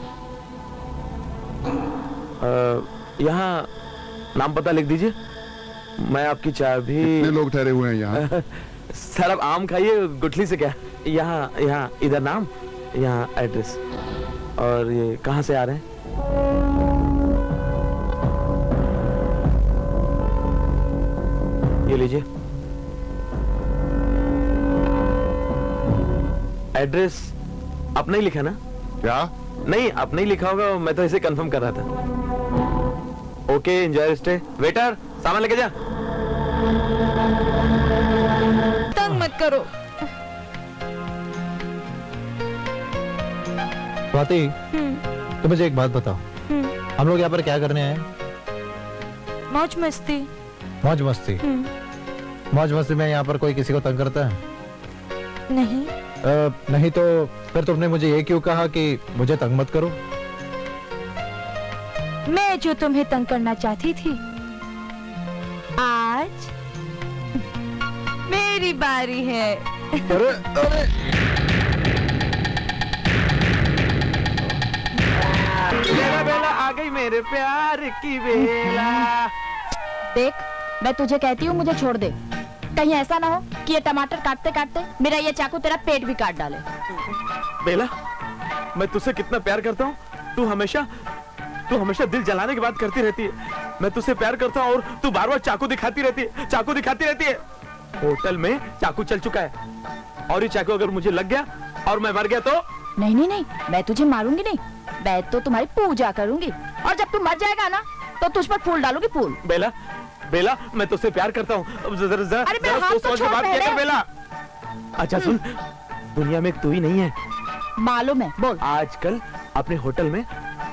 यहाँ नाम पता लिख दीजिए, मैं आपकी चाबी। कितने लोग ठहरे हुए हैं यहाँ? सर अब आम खाइए, गुठली से क्या। यहाँ यहाँ इधर नाम, यहाँ एड्रेस। और ये कहाँ से आ रहे हैं? ये लीजिए एड्रेस। आपने ही लिखा ना? क्या? नहीं, आपने ही लिखा होगा, मैं तो इसे कंफर्म कर रहा था। Okay, enjoy stay. वेटर, सामान लेके जा। तंग मत करो। स्वाति, तो मुझे एक बात बताओ, हम लोग यहाँ पर क्या करने आए? मौज मस्ती। मौज मस्ती? मौज मस्ती में यहाँ पर कोई किसी को तंग करता है? नहीं। नहीं तो फिर तुमने मुझे ये क्यों कहा कि मुझे तंग मत करो? मैं जो तुम्हें तंग करना चाहती थी, आज मेरी बारी है। अरे अरे मेरा बेला आ गई, मेरे प्यार की बेला। देख, मैं तुझे कहती हूँ मुझे छोड़ दे। कहीं ऐसा ना हो कि ये टमाटर काटते काटते मेरा ये चाकू तेरा पेट भी काट डाले। बेला, मैं तुझसे कितना प्यार करता हूँ। तू हमेशा दिल जलाने की बात करती रहती है। मैं तुझसे प्यार करता हूँ और तू बार बार चाकू दिखाती रहती है, चाकू दिखाती रहती है। होटल में चाकू चल चुका है, और ये चाकू अगर मुझे लग गया और मैं मर गया तो? नहीं नहीं नहीं, मैं तुझे मारूंगी नहीं, मैं तो तुम्हारी पूजा करूंगी, और जब तू मर जाएगा ना तो तुझ पर फूल डालूंगी, फूल। बेला, बेला, मैं तुझसे प्यार करता हूँ। अरे मेरा हाथ तो छोड़ पहले। बेला, अच्छा सुन, दुनिया में तू ही नहीं है। मालूम है, बोल। आजकल अपने होटल में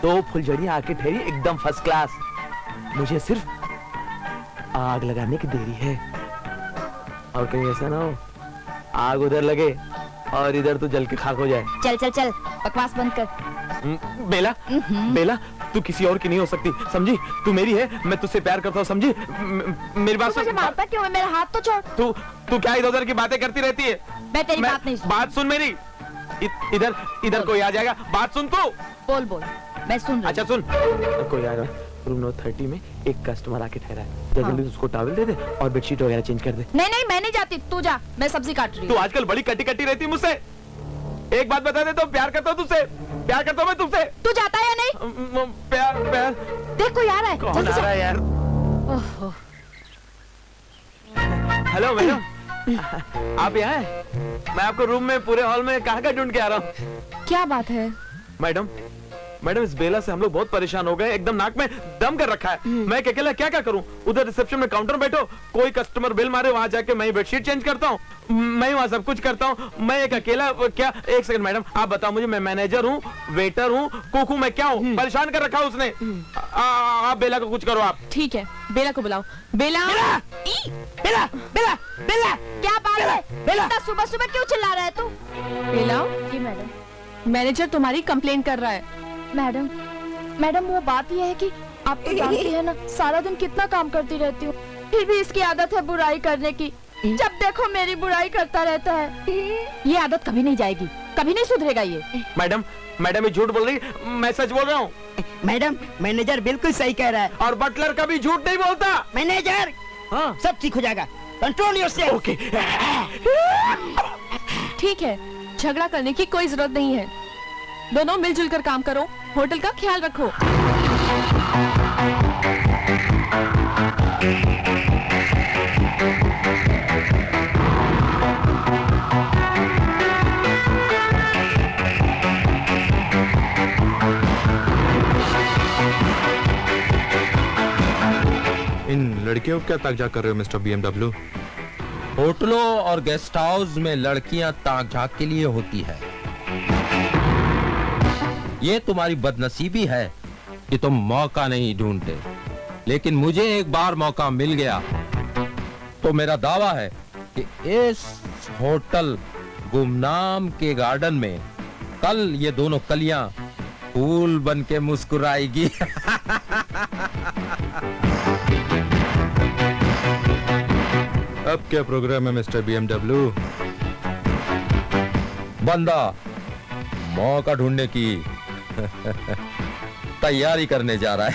2 फुलझड़ियां आके ठहरी, एकदम फर्स्ट क्लास। मुझे सिर्फ आग लगाने की देरी है, और कहीं ऐसा ना हो आग उधर लगे और इधर तू जल के खाक हो जाए। चल चल चल, बकवास बंद कर। बेला, बेला, तू किसी और की नहीं हो सकती, समझी? तू मेरी है, मैं तुझसे प्यार करता हूँ, समझी? मेरी बात मुझे मारता क्यों है? मेरा हाथ तो छोड़। तू क्या इधर उधर की बातें करती रहती है? मैं तेरी बात नहीं सुन। बात सुन मेरी। इधर कोई आ जाएगा, बात सुन तू। बोल बोल, मैं सुन रही। अच्छा सुन, कोई आएगा। रूम नंबर 30 में एक कस्टमर आके ठहरा है, जल्दी उसको टॉवल दे दे और बेडशीट वगैरह चेंज कर दे। नहीं नहीं, मैं नहीं जाती, तू जा, मैं सब्जी काट रही तू हूँ। आजकल बड़ी कटी कटी रहती मुझसे। एक बात बता दे, तो प्यार करता हूँ तुझसे, प्यार करता हूँ मैं तुझसे। तू जाता है या नहीं? प्यार प्यार। देख कोई आ रहा है, कौन जल्दी आ रहा है जा। यार? ओहो, हेलो मैडम, आप यहाँ हैं? मैं आपको रूम में पूरे हॉल में कहाँ का ढूंढ के आ रहा हूँ। क्या बात है? मैडम, मैडम इस बेला से हम लोग बहुत परेशान हो गए, एकदम नाक में दम कर रखा है। मैं अकेला क्या क्या करूं? उधर रिसेप्शन में काउंटर बैठो, कोई कस्टमर बिल मारे, वहां जाके मैं बेडशीट चेंज करता हूं, मैं वहां सब कुछ करता हूं। मैं एक अकेला क्या? एक सेकंड मैडम, आप बताओ मुझे, मैं मैनेजर हूं, वेटर हूं, कुक हूं, मैं क्या हूं? परेशान कर रखा उसने। आप बेला को कुछ करो आप। ठीक है, बेला को बुलाओ। बेला बेला बेला बेला क्या बात है? बेला इतना सुबह सुबह क्यों चिल्ला रहा है तू? बेला, जी मैडम। मैनेजर तुम्हारी कंप्लेन कर रहा है। मैडम वो बात यह है कि आप तो जानती है ना, सारा दिन कितना काम करती रहती हूँ, फिर भी इसकी आदत है बुराई करने की। जब देखो मेरी बुराई करता रहता है। ये आदत कभी नहीं जाएगी, कभी नहीं सुधरेगा ये। मैडम ये झूठ बोल रही, मैं सच बोल रहा हूँ। मैडम, मैनेजर बिल्कुल सही कह रहा है। और बटलर कभी झूठ नहीं बोलता। मैनेजर, हाँ सब ठीक हो जाएगा, कंट्रोल योरसेल्फ। ओके। ठीक है, झगड़ा करने की कोई जरूरत नहीं है। दोनों मिलजुल कर काम करो, होटल का ख्याल रखो। इन लड़कियों को क्या ताक-झाक कर रहे हो मिस्टर BMW? होटलों और गेस्ट हाउस में लड़कियां ताक झाक के लिए होती है। ये तुम्हारी बदनसीबी है कि तुम मौका नहीं ढूंढते, लेकिन मुझे एक बार मौका मिल गया तो मेरा दावा है कि इस होटल गुमनाम के गार्डन में कल ये दोनों कलियां फूल बन के मुस्कुराएगी। अब क्या प्रोग्राम है मिस्टर BMW? बंदा मौका ढूंढने की तैयारी करने जा रहा है।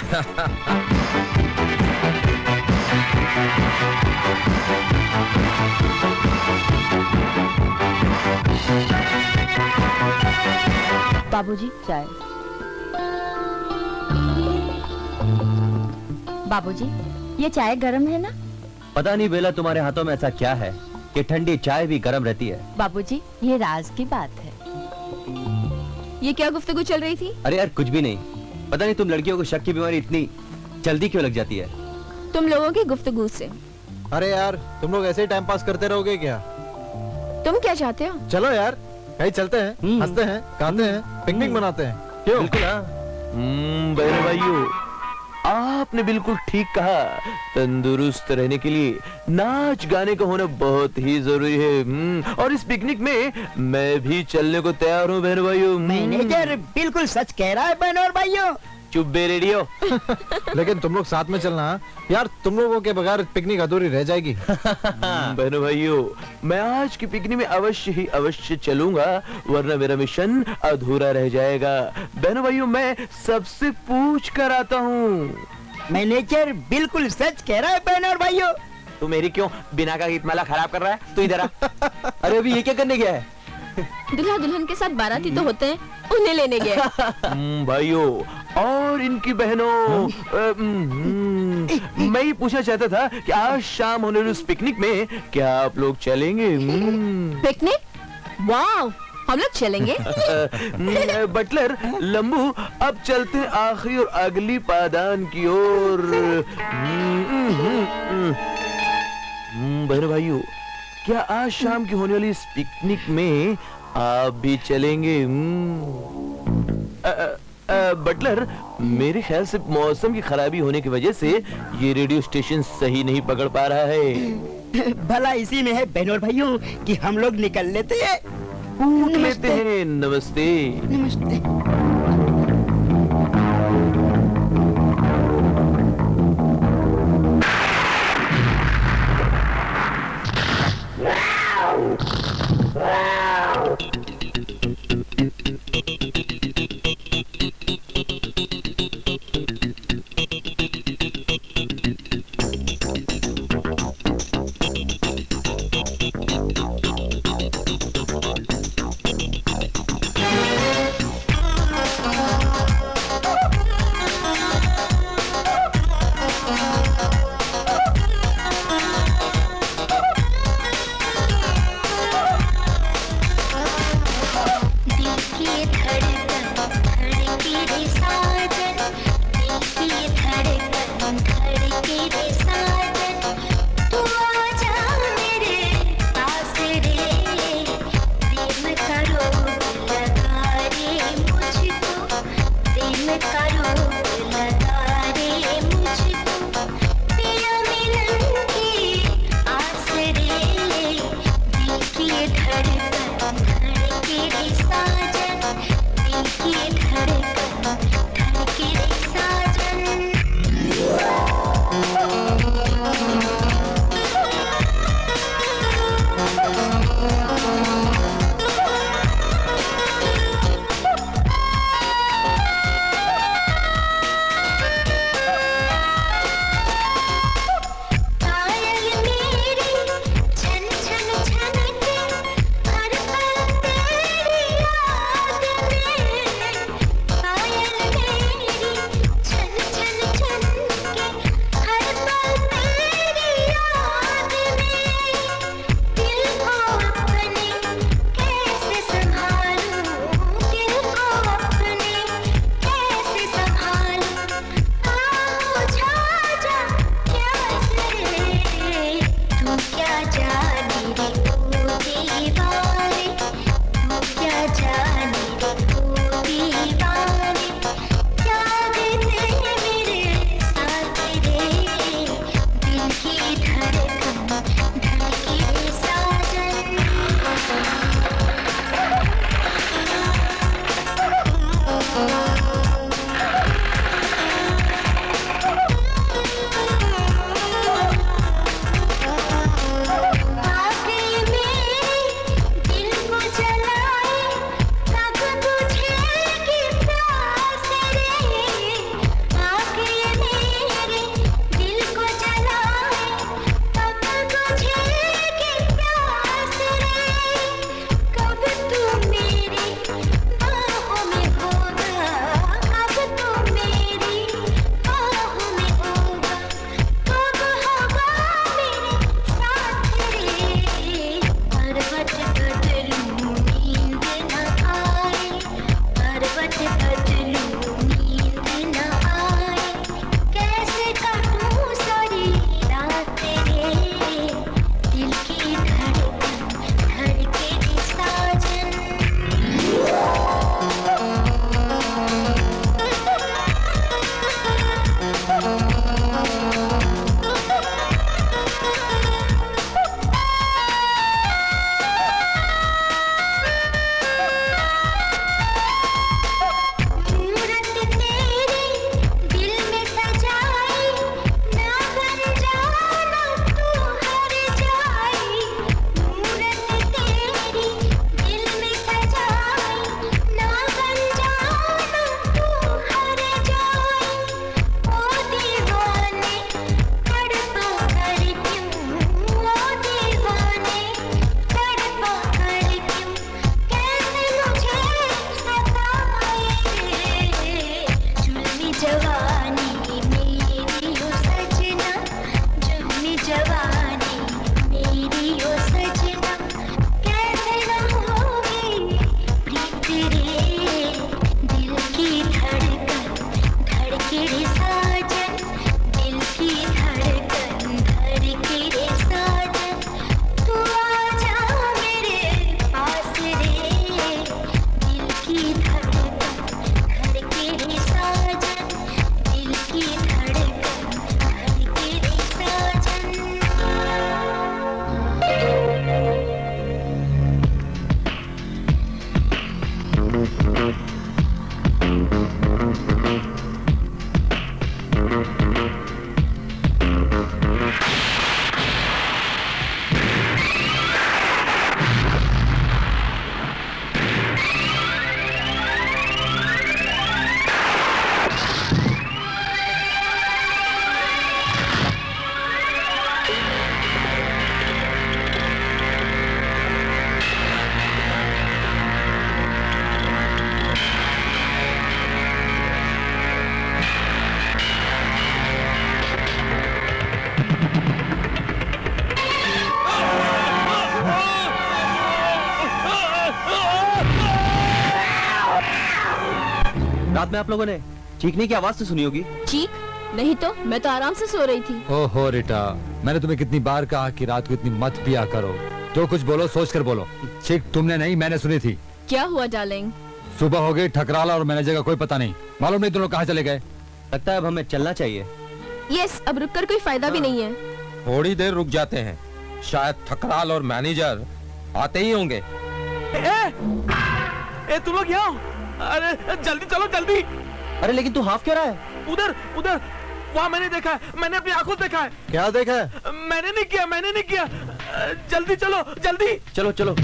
बाबूजी चाय। बाबूजी, ये चाय गर्म है ना? पता नहीं बेला, तुम्हारे हाथों में ऐसा क्या है कि ठंडी चाय भी गर्म रहती है। बाबूजी, ये राज की बात है। ये क्या गुफ्तगू चल रही थी? अरे यार कुछ भी नहीं, पता नहीं तुम लड़कियों को शक की बीमारी इतनी जल्दी क्यों लग जाती है। तुम लोगों की गुफ्तगू से। अरे यार, तुम लोग ऐसे ही टाइम पास करते रहोगे क्या? तुम क्या चाहते हो? चलो यार, कहीं चलते हैं, हंसते हैं, गाते हैं, पिकनिक मनाते हैं। क्यों? बिल्कुल हाँ। बहनों भाइयों, आपने बिल्कुल ठीक कहा। तंदुरुस्त रहने के लिए नाच गाने का होना बहुत ही जरूरी है। और इस पिकनिक में मैं भी चलने को तैयार हूँ बहनों भाइयों। मैनेजर बिल्कुल सच कह रहा है बहनों और भाइयों। चुप बे रेडियो। लेकिन तुम लोग साथ में चलना यार, तुम लोगों के बगैर पिकनिक अधूरी रह जाएगी। बहनों भाइयों, मैं आज की पिकनिक में अवश्य चलूंगा, वरना मेरा मिशन अधूरा रह जाएगा। बहनों भाइयों, मैं सबसे पूछ कर आता हूँ। मैनेजर बिल्कुल सच कह रहा है बहनों और भाइयों। तू मेरी क्यों बिना का गीतमाला खराब कर रहा है? तू इधर आ। अरे अभी ये क्या करने गया है? दुल्हा दुल्हन के साथ बाराती तो होते हैं, उन्हें लेने गए। भाइयों और इनकी बहनों, मैं ही पूछना चाहता था कि आज शाम होने वाली उस पिकनिक में क्या आप लोग चलेंगे? पिकनिक? वाह, हम लोग चलेंगे। बटलर, लंबू, अब चलते हैं आखिरी और अगली पादान की ओर। बहनों भाइयों, क्या आज शाम की होने वाली इस पिकनिक में आप भी चलेंगे? बटलर, मेरे ख्याल से मौसम की खराबी होने की वजह से ये रेडियो स्टेशन सही नहीं पकड़ पा रहा है। भला इसी में है बहनों और भाइयों कि हम लोग निकल लेते हैं, पूछ लेते हैं। नमस्ते। नमस्ते। रात में आप लोगों ने चीखने की आवाज तो सुनी होगी। चीख नहीं तो मैं तो आराम से सो रही थी। ओहो रिटा, मैंने तुम्हें कितनी बार कहा कि रात को इतनी मत पिया करो। जो कुछ बोलो सोच कर बोलो। चीख तुमने नहीं, मैंने सुनी थी। क्या हुआ डार्लिंग? सुबह हो गई, ठकराला और मैनेजर का कोई पता नहीं। मालूम नहीं दोनों कहाँ चले गए। लगता है अब हमें चलना चाहिए। यस, अब रुककर कोई फायदा भी नहीं है। थोड़ी देर रुक जाते हैं, शायद ठकराल और मैनेजर आते ही होंगे। ए तुम लोग यहाँ आओ। अरे जल्दी चलो जल्दी। अरे लेकिन तू हाफ क्यों रहा है? उधर उधर वहाँ मैंने देखा है, मैंने अपनी आंखों से देखा है। क्या देखा है? मैंने नहीं किया। जल्दी चलो जल्दी। चलो चलो।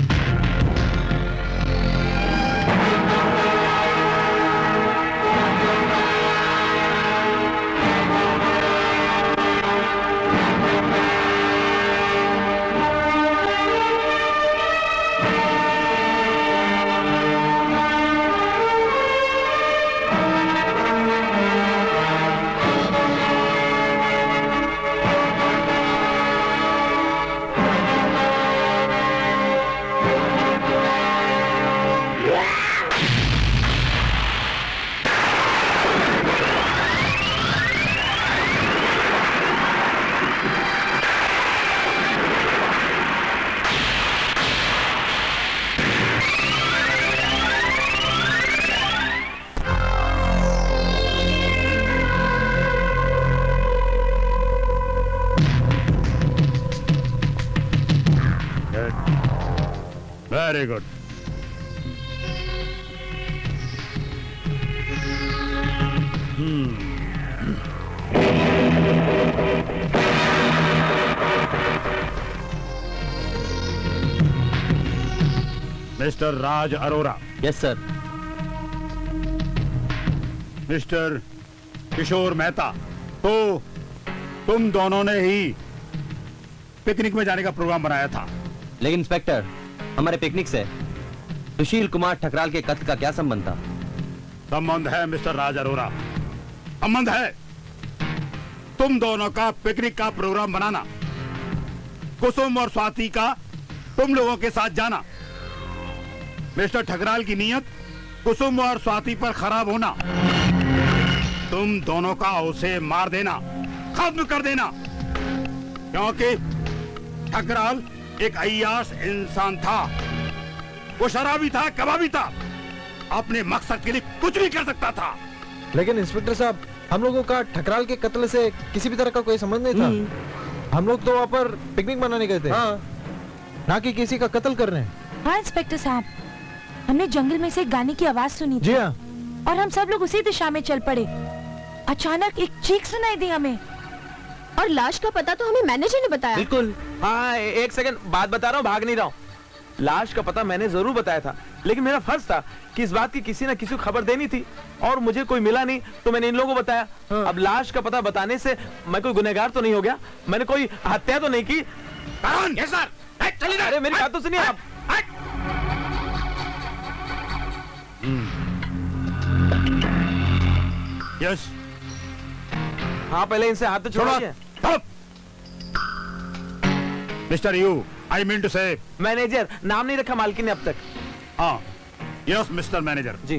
Very good. Mister Raj Arora. Yes sir. Mister Kishore Mehta, तो तुम दोनों ने ही पिकनिक में जाने का प्रोग्राम बनाया था। लेकिन इंस्पेक्टर, हमारे पिकनिक से सुशील कुमार ठकराल के कत्ल का क्या संबंध था? संबंध है मिस्टर राज अरोरा, संबंध है। तुम दोनों का पिकनिक का प्रोग्राम बनाना, कुसुम और स्वाति का तुम लोगों के साथ जाना, मिस्टर ठकराल की नीयत कुसुम और स्वाति पर खराब होना, तुम दोनों का उसे मार देना, खत्म कर देना। क्योंकि ठकराल एक अय्याश इंसान था, वो शराबी था, कबाबी था, अपने मकसद के लिए कुछ भी कर सकता था। लेकिन इंस्पेक्टर साहब, हम लोगों का ठकराल के कत्ल से किसी भी तरह का कोई संबंध नहीं था। हम लोग तो वहाँ पर पिकनिक मनाने गए थे, ना कि किसी का कत्ल करने। हाँ इंस्पेक्टर साहब, हमने जंगल में से एक गाने की आवाज सुनी थी। जी हाँ। और हम सब लोग उसी दिशा में चल पड़े। अचानक एक चीख सुनाई दी हमें। और लाश का पता तो हमें मैनेजर ने बताया। बिल्कुल। हाँ, एक सेकंड बात बता रहा हूँ, भाग नहीं रहा हूँ। लाश का पता मैंने जरूर बताया था, लेकिन मेरा फर्ज था कि इस बात की किसी न किसी को खबर देनी थी, और मुझे कोई मिला नहीं तो मैंने इन लोगों को बताया। अब लाश का पता बताने से मैं कोई गुनहगार तो नहीं हो गया, मैंने कोई हत्या तो नहीं की। Yes sir. चलिए। अरे मेरी बात तो सुनिए आप। यस। हाँ, पहले इनसे हाथ तो छोड़िए। Mister you, I mean to say manager. नाम नहीं रखा मालकिन ने अब तक। हाँ, यस मिस्टर मैनेजर। जी।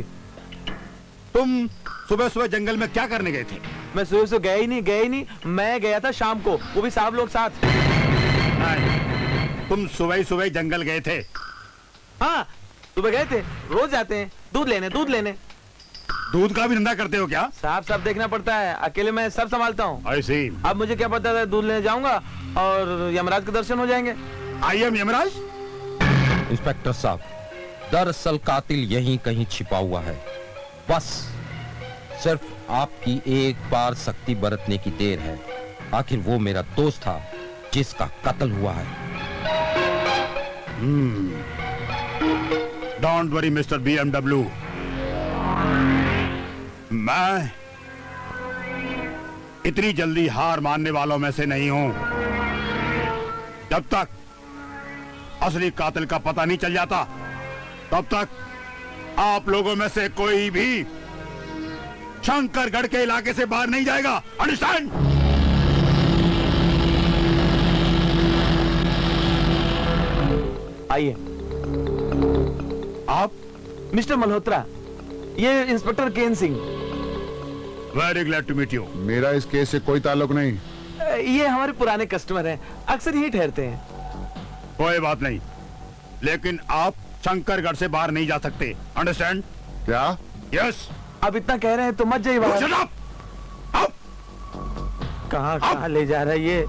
तुम सुबह सुबह जंगल में क्या करने गए थे? मैं सुबह से गया ही नहीं। मैं गया था शाम को, वो भी साहब लोग साथ। नहीं, तुम सुबह ही सुबह जंगल गए थे। हाँ, सुबह गए थे, रोज जाते हैं दूध लेने। दूध का भी धंधा करते हो क्या? साहब सब देखना पड़ता है, अकेले मैं सब संभालता हूँ। I see। अब मुझे क्या पता था, दूध लेने जाऊंगा और यमराज के दर्शन हो जाएंगे। I am Yamraj. इंस्पेक्टर साहब, दरअसल कातिल यहीं कहीं छिपा हुआ है, बस सिर्फ आपकी एक बार सख्ती बरतने की देर है। आखिर वो मेरा दोस्त था जिसका कत्ल हुआ है। डोंट वरी मिस्टर BMW, मैं इतनी जल्दी हार मानने वालों में से नहीं हूं। जब तक असली कातिल का पता नहीं चल जाता, तब तक आप लोगों में से कोई भी शंकरगढ़ के इलाके से बाहर नहीं जाएगा। अंडरस्टैंड? आइए। आप मिस्टर मल्होत्रा, ये inspector Ken Singh. Very glad to meet you. मेरा इस केस से कोई ताल्लुक नहीं। ये हमारे पुराने कस्टमर हैं, अक्सर यही ठहरते हैं। कोई बात नहीं, लेकिन आप शंकरगढ़ से बाहर नहीं जा सकते, अंडरस्टैंड? क्या? यस। अब इतना कह रहे हैं तो मत जाइए बाहर। Shut up! कहाँ ले जा रहा है ये?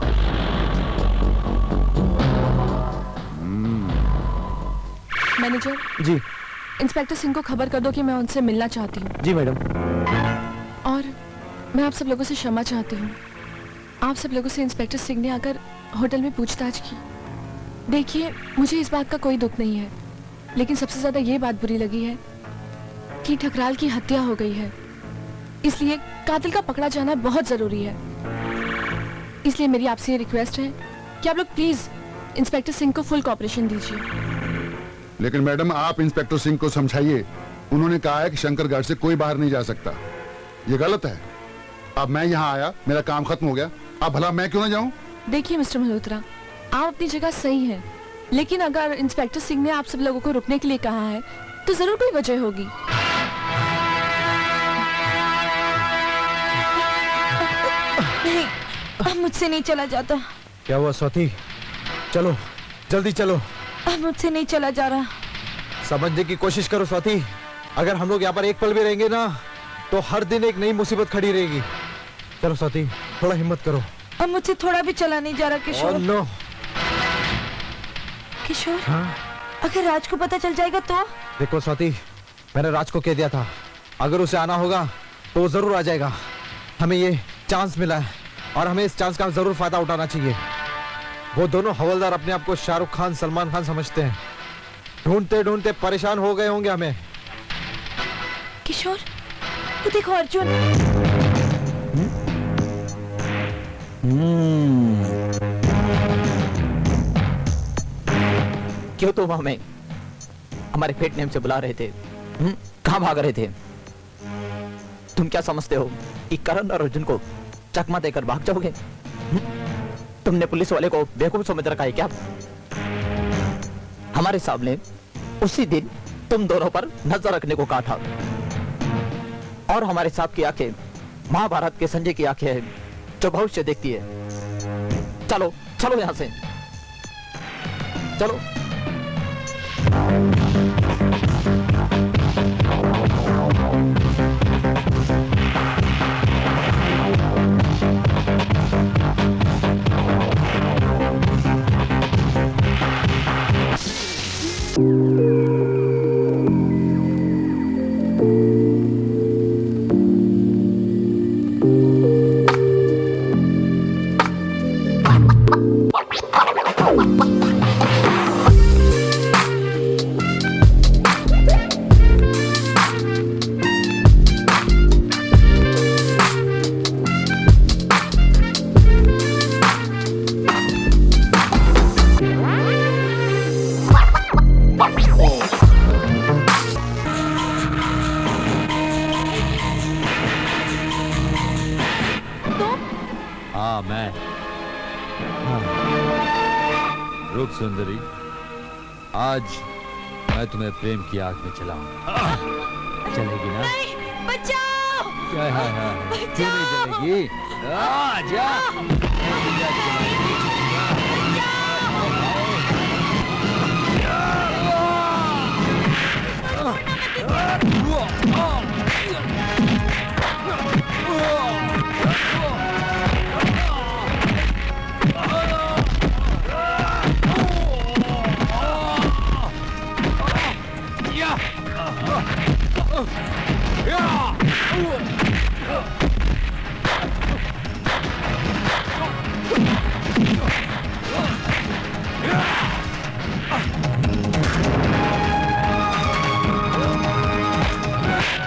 मैनेजर जी। इंस्पेक्टर सिंह को खबर कर दो कि मैं उनसे मिलना चाहती हूँ। जी मैडम। और मैं आप सब लोगों से क्षमा चाहती हूँ। आप सब लोगों से इंस्पेक्टर सिंह ने आकर होटल में पूछताछ की। देखिए, मुझे इस बात का कोई दुख नहीं है, लेकिन सबसे ज्यादा ये बात बुरी लगी है कि ठकराल की हत्या हो गई है, इसलिए कातिल का पकड़ा जाना बहुत जरूरी है। इसलिए मेरी आपसे ये रिक्वेस्ट है कि आप लोग प्लीज इंस्पेक्टर सिंह को फुल कॉपरेशन दीजिए। लेकिन मैडम, आप इंस्पेक्टर सिंह को समझाइए। उन्होंने कहा है कि शंकरगढ़ से कोई बाहर नहीं जा सकता। ये गलत है। अब मैं यहाँ आया, मेरा काम खत्म हो गया, अब भला मैं क्यों ना जाऊँ? देखिए मिस्टर मल्होत्रा, आप अपनी जगह सही हैं, लेकिन अगर इंस्पेक्टर सिंह ने आप सब लोगों को रुकने के लिए कहा है तो जरूर कोई वजह होगी। नहीं, अब मुझसे नहीं चला जाता। क्या हुआ स्वाति? चलो जल्दी चलो। अब मुझसे नहीं चला जा रहा। समझने की कोशिश करो स्वाति, अगर हम लोग यहाँ पर एक पल भी रहेंगे ना तो हर दिन एक नई मुसीबत खड़ी रहेगी। चलो स्वाति, थोड़ा हिम्मत करो। अब मुझसे थोड़ा भी चला नहीं जा रहा किशोर। Oh, no. किशोर, हाँ? अगर राज को पता चल जाएगा तो? देखो स्वाति, मैंने राज को कह दिया था, अगर उसे आना होगा तो वो जरूर आ जाएगा। हमें ये चांस मिला है और हमें इस चांस का जरूर फायदा उठाना चाहिए। वो दोनों हवलदार अपने आप को शाहरुख खान, सलमान खान समझते हैं। ढूंढते ढूंढते परेशान हो गए होंगे हमें। किशोर, वो देखो अर्जुन। क्यों तुम हमें हमारे पेट नेम से बुला रहे थे? कहां भाग रहे थे? तुम क्या समझते हो कि करण और अर्जुन को चकमा देकर भाग जाओगे? तुमने पुलिस वाले को बेवकूफ समझ रखा है क्या? हमारे सामने उसी दिन तुम दोनों पर नजर रखने को कहा था, और हमारे साथ की आंखें महाभारत के संजय की आंखें हैं जो भविष्य देखती है। चलो चलो यहां से, चलो। मैं रुक सुंदरी, आज मैं तुम्हें प्रेम की आग में चलाऊंगा। चलेगी ना? नहीं, बचाओ! क्यों नहीं चलेगी? जा।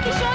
किशोर!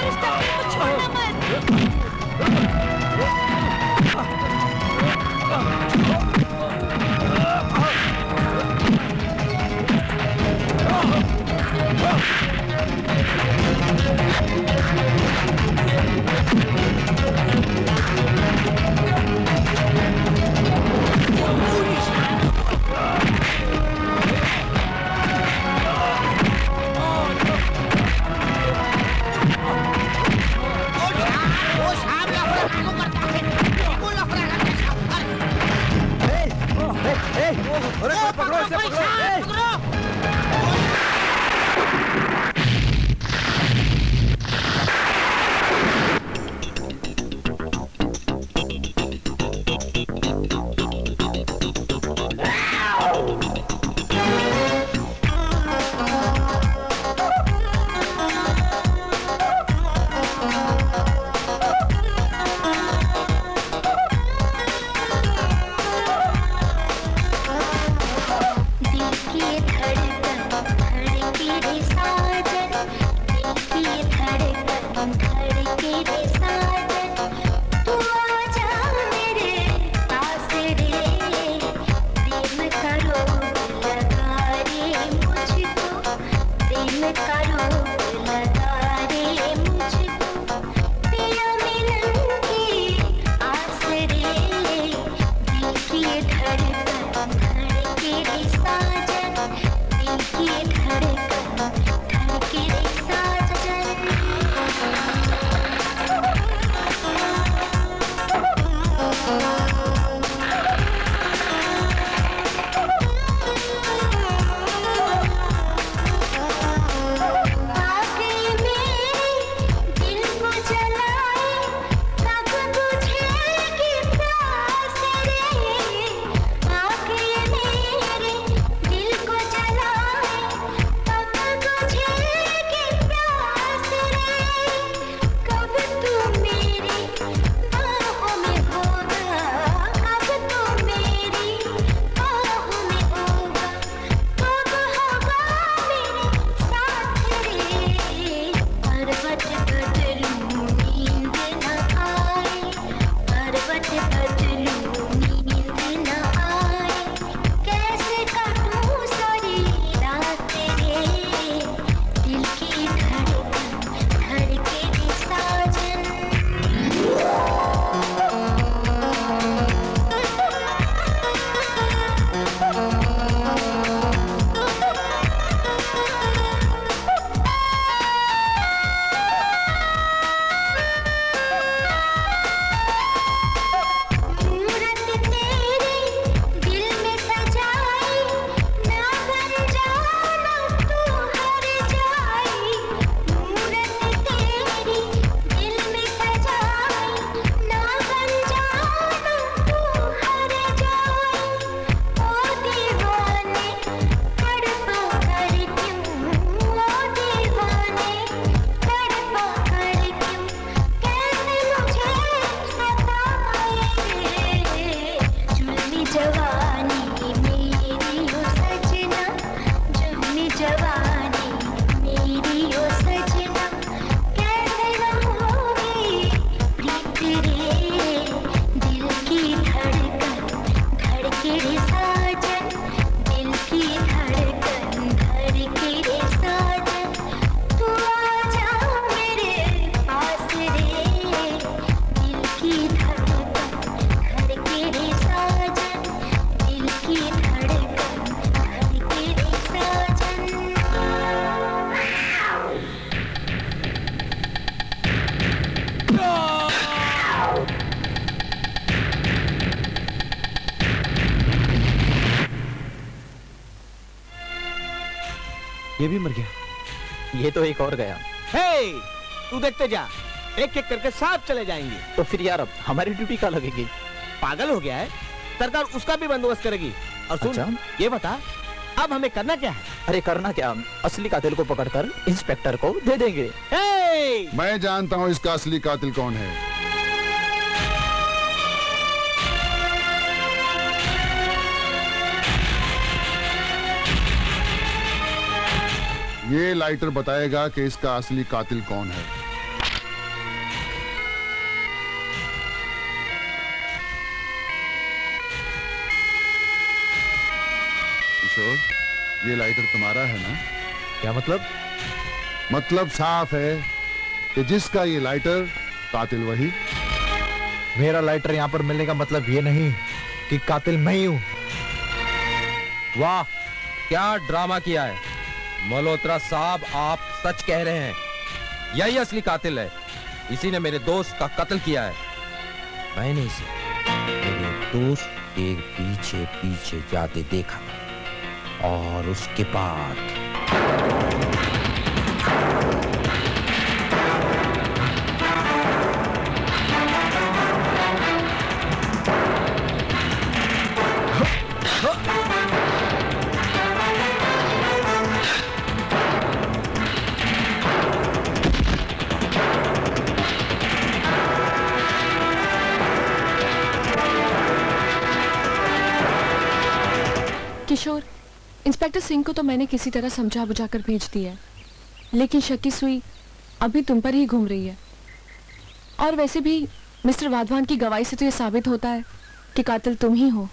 ये भी मर गया। ये तो एक और गया। हे, तू देखते जा, एक एक करके सब चले जाएंगे। तो फिर यार अब हमारी ड्यूटी क्या लगेगी? पागल हो गया है, सरकार उसका भी बंदोबस्त करेगी। और सुन, अच्छा? ये बता अब हमें करना क्या है? अरे करना क्या, असली कातिल को पकड़कर इंस्पेक्टर को दे देंगे। मैं जानता हूँ इसका असली कातिल कौन है। ये लाइटर बताएगा कि इसका असली कातिल कौन है। किशोर, ये लाइटर तुम्हारा है ना? क्या मतलब? मतलब साफ है कि जिसका ये लाइटर, कातिल वही। मेरा लाइटर यहाँ पर मिलने का मतलब ये नहीं कि कातिल मैं ही हूँ। वाह, क्या ड्रामा किया है मल्होत्रा साहब, आप सच कह रहे हैं, यही असली कातिल है। इसी ने मेरे दोस्त का कत्ल किया है। मैंने इसे मेरे दोस्त के पीछे पीछे जाते देखा और उसके बाद किशोर, इंस्पेक्टर सिंह को तो मैंने किसी तरह समझा बुझा कर भेज दिया है, लेकिन शक की सुई अभी तुम पर ही घूम रही है। और वैसे भी मिस्टर वाधवान की गवाही से तो ये साबित होता है कि कातिल तुम ही हो।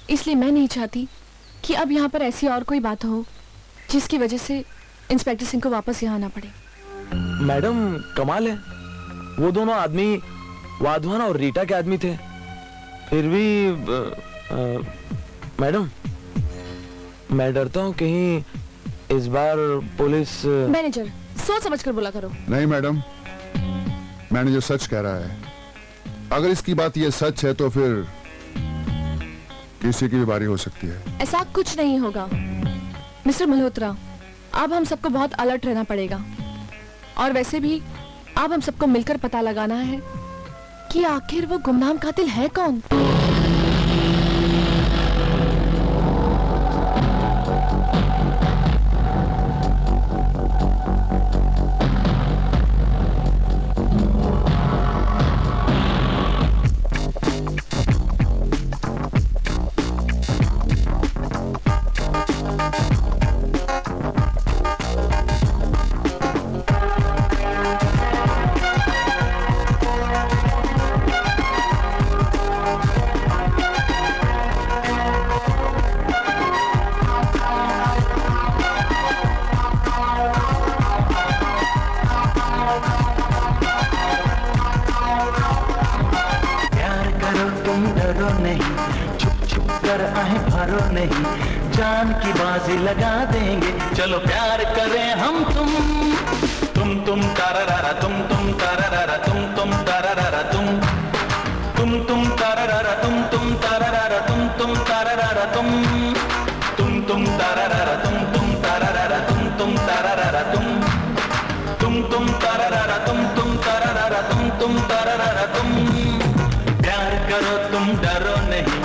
इसलिए मैं नहीं चाहती कि अब यहाँ पर ऐसी और कोई बात हो जिसकी वजह से इंस्पेक्टर सिंह को वापस यहाँ आना पड़े। मैडम कमाल है, वो दोनों आदमी वाधवान और रीटा के आदमी थे, फिर भी मैडम मैं डरता हूँ कहीं इस बार पुलिस। मैनेजर, सोच समझ कर बोला करो। नहीं मैडम, मैनेजर सच कह रहा है। अगर इसकी बात ये सच है तो फिर किसी की भी बारी हो सकती है। ऐसा कुछ नहीं होगा मिस्टर मल्होत्रा, अब हम सबको बहुत अलर्ट रहना पड़ेगा। और वैसे भी अब हम सबको मिलकर पता लगाना है कि आखिर वो गुमनाम कातिल है कौन। जान की बाजी लगा देंगे, चलो प्यार करें हम तुम तारारा तुम तारारा तुम तारारा तुम तारारा तुम तारारा तुम तारारा तुम तारारा तुम तारारा तुम तारारा तुम तारारा तुम तारारा प्यार करो तुम डरो नहीं,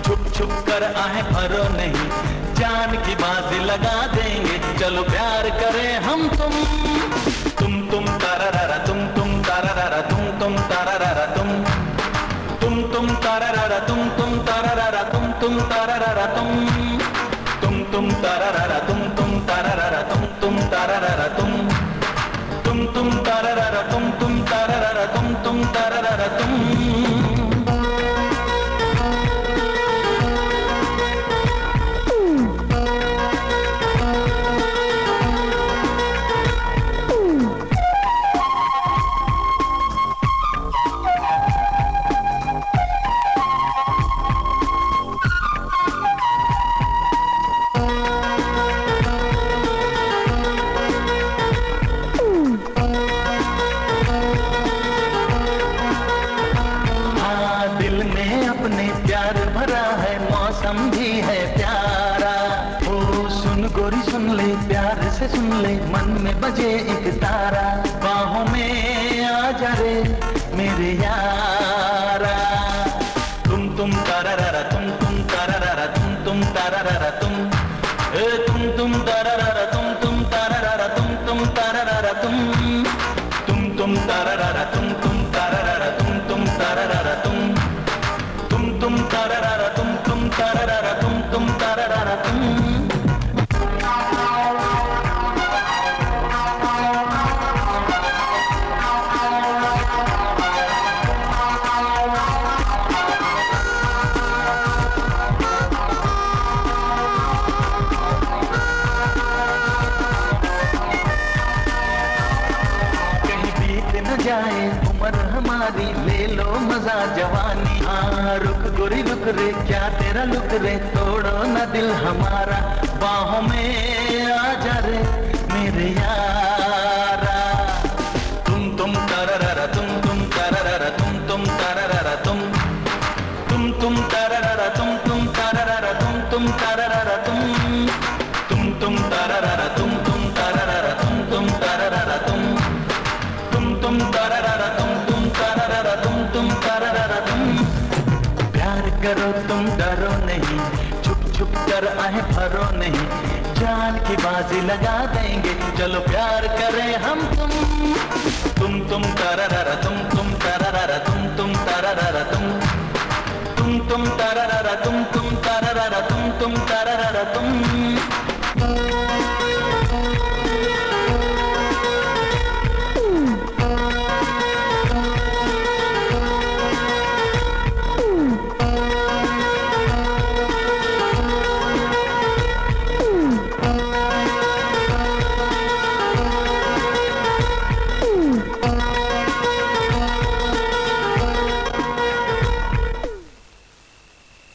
छुप छुप कर आहे भरो नहीं, जान की बाजी लगा देंगे, चलो प्यार करें हम तुम तारारा तुम तारारा तुम तारारा तुम तारारा तुम तारारा तुम तारारा तुम तारारा तुम तारारा तुम तारारा तुम तारारा तुम तारारा सुन ले मन में बजे एक तारा, बाहों में आ जा रे मेरे यारा। तुम तारारा तुम तारारा तुम तारारा तुम तारारा तुम तारारा तुम तारारा तुम तारारा तुम तारारा तुम तारारा तुम तारारा तुम तारारा तुम तारारा तुम। जाए उम्र हमारी, ले लो मजा जवानी। हाँ रुक गोरी रुक रे, क्या तेरा लुक रे, तोड़ो न दिल हमारा, बाहों में आ जा रे मेरे यारा। तुम तारारा तुम तारारा तुम तारारा तुम तारारा तुम तारारा तुम तारारा तुम तारारा तुम तारारा तुम तारारा तुम तारारा तुम तारारा तुम। प्यार करो तुम डरो नहीं, छुप छुप कर आए भरो नहीं, जान की बाजी लगा देंगे, चलो प्यार करें हम तुम तारारा तुम तारारा तुम तारारा तुम तारारा तुम तारारा तुम तारारा तुम।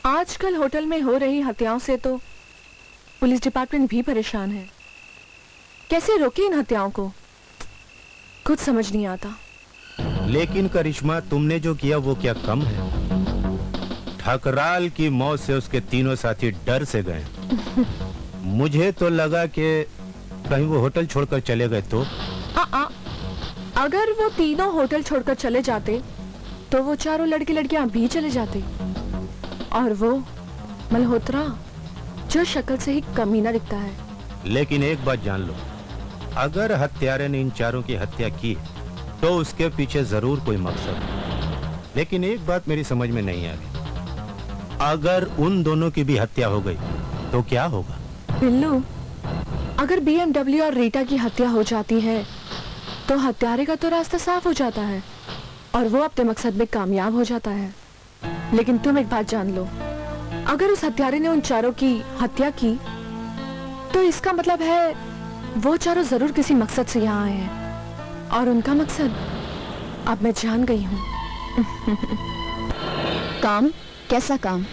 आजकल होटल में हो रही हत्याओं से तो पुलिस डिपार्टमेंट भी परेशान है। कैसे रोके इन हत्याओं को, कुछ समझ नहीं आता। लेकिन करिश्मा, तुमने जो किया वो क्या कम है? ठकराल की मौत से उसके तीनों साथी डर से गए। मुझे तो लगा कि कहीं वो होटल छोड़कर चले गए तो। अगर वो तीनों होटल छोड़कर चले जाते तो वो चारों लड़के लड़कियां भी चले जाते, और वो मल्होत्रा जो शक्ल से ही कमीना दिखता है। लेकिन एक बात जान लो, अगर हत्यारे ने इन चारों की हत्या की तो उसके पीछे जरूर कोई मकसद है। लेकिन एक बात मेरी समझ में नहीं आ रही, अगर उन दोनों की भी हत्या हो गई तो क्या होगा? बिल्लू, अगर BMW और रीटा की हत्या हो जाती है तो हत्यारे का तो रास्ता साफ हो जाता है और वो अपने मकसद में कामयाब हो जाता है। लेकिन तुम एक बात जान लो, अगर उस हत्यारे ने उन चारों की हत्या की तो इसका मतलब है वो चारों जरूर किसी मकसद से यहाँ आए हैं, और उनका मकसद अब मैं जान गई हूँ। काम? कैसा काम?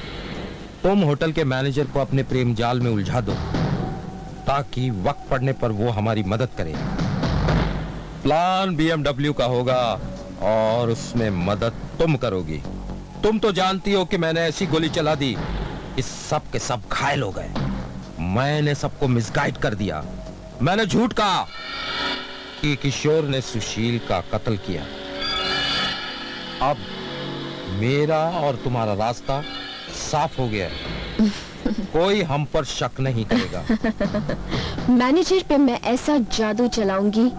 तुम होटल के मैनेजर को अपने प्रेम जाल में उलझा दो ताकि वक्त पड़ने पर वो हमारी मदद करे। प्लान BMW का होगा और उसमें मदद तुम करोगी। तुम तो जानती हो कि मैंने ऐसी गोली चला दी कि सब के सब घायल हो गए। मैंने सबको मिसगाइड कर दिया। मैंने झूठ कहा कि किशोर ने सुशील का कत्ल किया। अब मेरा और तुम्हारा रास्ता साफ हो गया है। कोई हम पर शक नहीं करेगा। मैनेजर पे मैं ऐसा जादू चलाऊंगी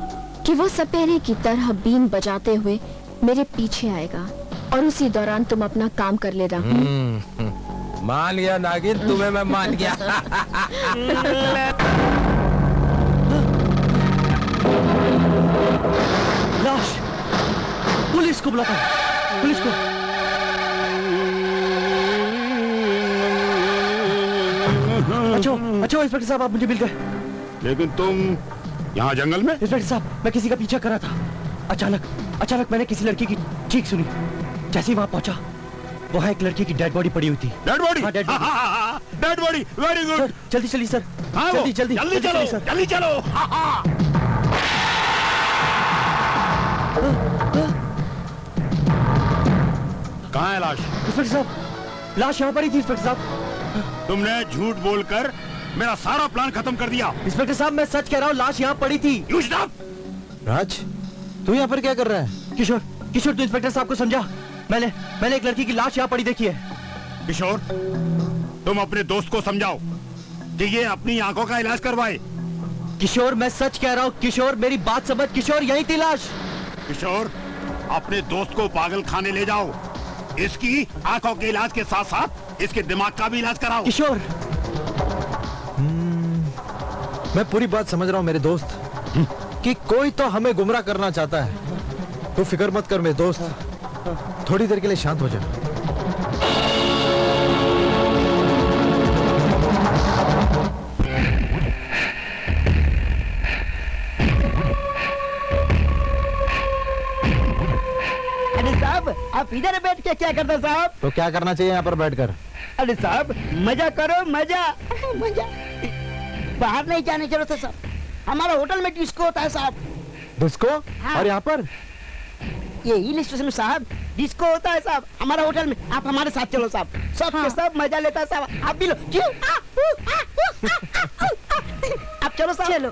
कि वो सपेरे की तरह बीन बजाते हुए मेरे पीछे आएगा, और उसी दौरान तुम अपना काम कर लेना। मान गया नागिन, तुम्हें मैं मान गया। लाश! पुलिस को बुलाता है, पुलिस को। अच्छा इंस्पेक्टर साहब, आप मुझे मिल गए। लेकिन तुम यहाँ जंगल में? इंस्पेक्टर साहब, मैं किसी का पीछा कर रहा था। अचानक मैंने किसी लड़की की चीख सुनी। जैसे ही वहाँ पहुंचा, वहाँ एक लड़की की डेड बॉडी पड़ी हुई थी। Dead body? हाँ, dead body. Dead body, very good. जल्दी चलिए सर। हाँ, जल्दी चलो, सर। जल्दी चलो। कहाँ है लाश? इंस्पेक्टर साहब, लाश यहाँ पर ही थी इंस्पेक्टर साहब। तुमने झूठ बोलकर मेरा सारा प्लान खत्म कर दिया। इंस्पेक्टर साहब मैं सच कह रहा हूँ, लाश यहाँ पड़ी थी। राज, तू यहाँ पर क्या कर रहा है? किशोर, किशोर तू इंस्पेक्टर साहब को समझा। मैंने एक लड़की की लाश यहाँ पड़ी देखी है। किशोर, तुम अपने दोस्त को समझाओ कि ये अपनी आंखों का इलाज करवाए। किशोर मैं सच कह रहा हूँ किशोर, मेरी बात समझ। किशोर यही थी लाश। किशोर, अपने दोस्त को पागल खाने ले जाओ। इसकी आंखों के इलाज के साथ साथ इसके दिमाग का भी इलाज कराओ। किशोर, मैं पूरी बात समझ रहा हूँ मेरे दोस्त, कि कोई तो हमें गुमराह करना चाहता है। तू फिक्र मत कर मेरे दोस्त, थोड़ी देर के लिए शांत हो जा। अरे साहब, आप इधर बैठ के क्या करते साहब? तो क्या करना चाहिए यहाँ पर बैठकर? अरे साहब मजा करो, मजा मजा। बाहर नहीं जाने की जरूरत है साहब, हमारा होटल में डिस्को होता है साहब। डिस्को? हाँ। और यहाँ पर? ये हिल स्टेशन में साहब डिस्को होता है साहब, हमारा होटल में। आप हमारे साथ चलो साहब, सब के सब मजा लेता है साहब। आप भी लो। क्यों? आप चलो साहब। चलो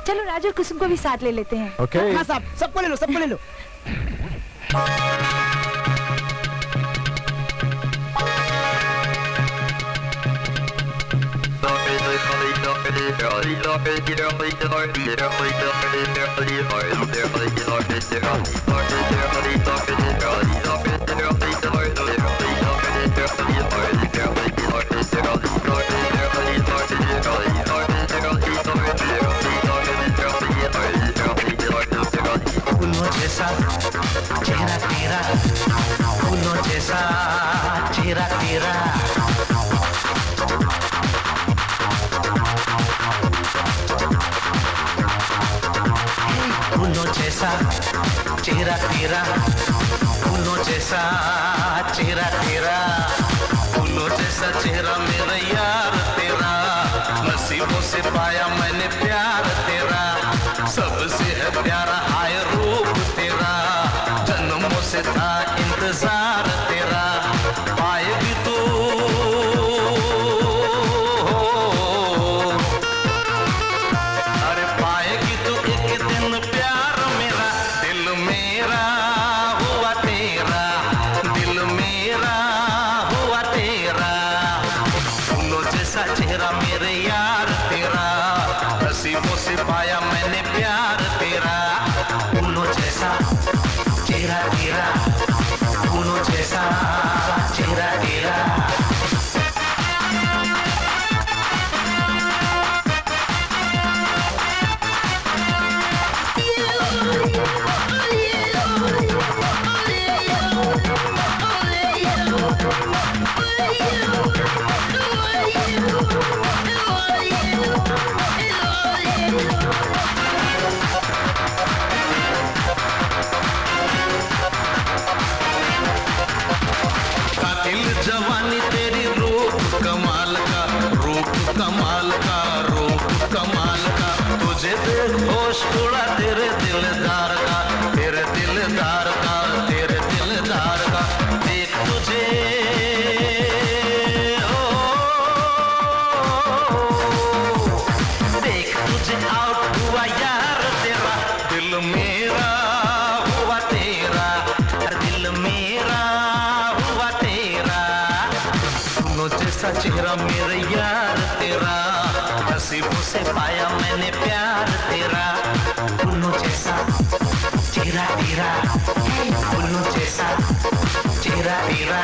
चलो, राजू और कुसुम को भी साथ ले लेते हैं। ओके। हाँ साहब, सबको ले लो, सबको ले लो। फूलों जैसा चेहरा तेरा, फूलों जैसा चेहरा तेरा, फूलों जैसा चेहरा तेरा, फूलों जैसा चेहरा तेरा, फूलों जैसा चेहरा मेरा यार तेरा, नसीबों से पाया मैंने प्यार तेरा, सबसे है प्यारा हाय रूप तेरा, जन्मों से था इंतजार तेरा, पाएगी तू अरे पाएगी तू एक दिन प्यार मेरा, दिल मेरा हुआ तेरा, दिल मेरा हुआ तेरा, फूलों जैसा चेहरा मेरे यार तेरा, नसीबों से पाया मैंने प्यार तेरा, फूलों जैसा चेहरा तेरा, फूलों जैसा चेहरा तेरा। कातिल जवानी तेरी रूप कमाल का, रूप कमाल का, रूप कमाल का, तुझे देख होश उड़ा तेरे दिलदार का, तेरे दिलदार का, तेरे दिलदार का, देख तुझे देख तुझे आउट हुआ यार तेरा, दिल मेरा हुआ तेरा, दिल मेरा हुआ तेरा, फूलों जैसा चेहरा मेरे यार तेरा, नसीबों से पाया मैंने प्यार तेरा, फूलों जैसा चेहरा तेरा, फूलों जैसा चेहरा तेरा।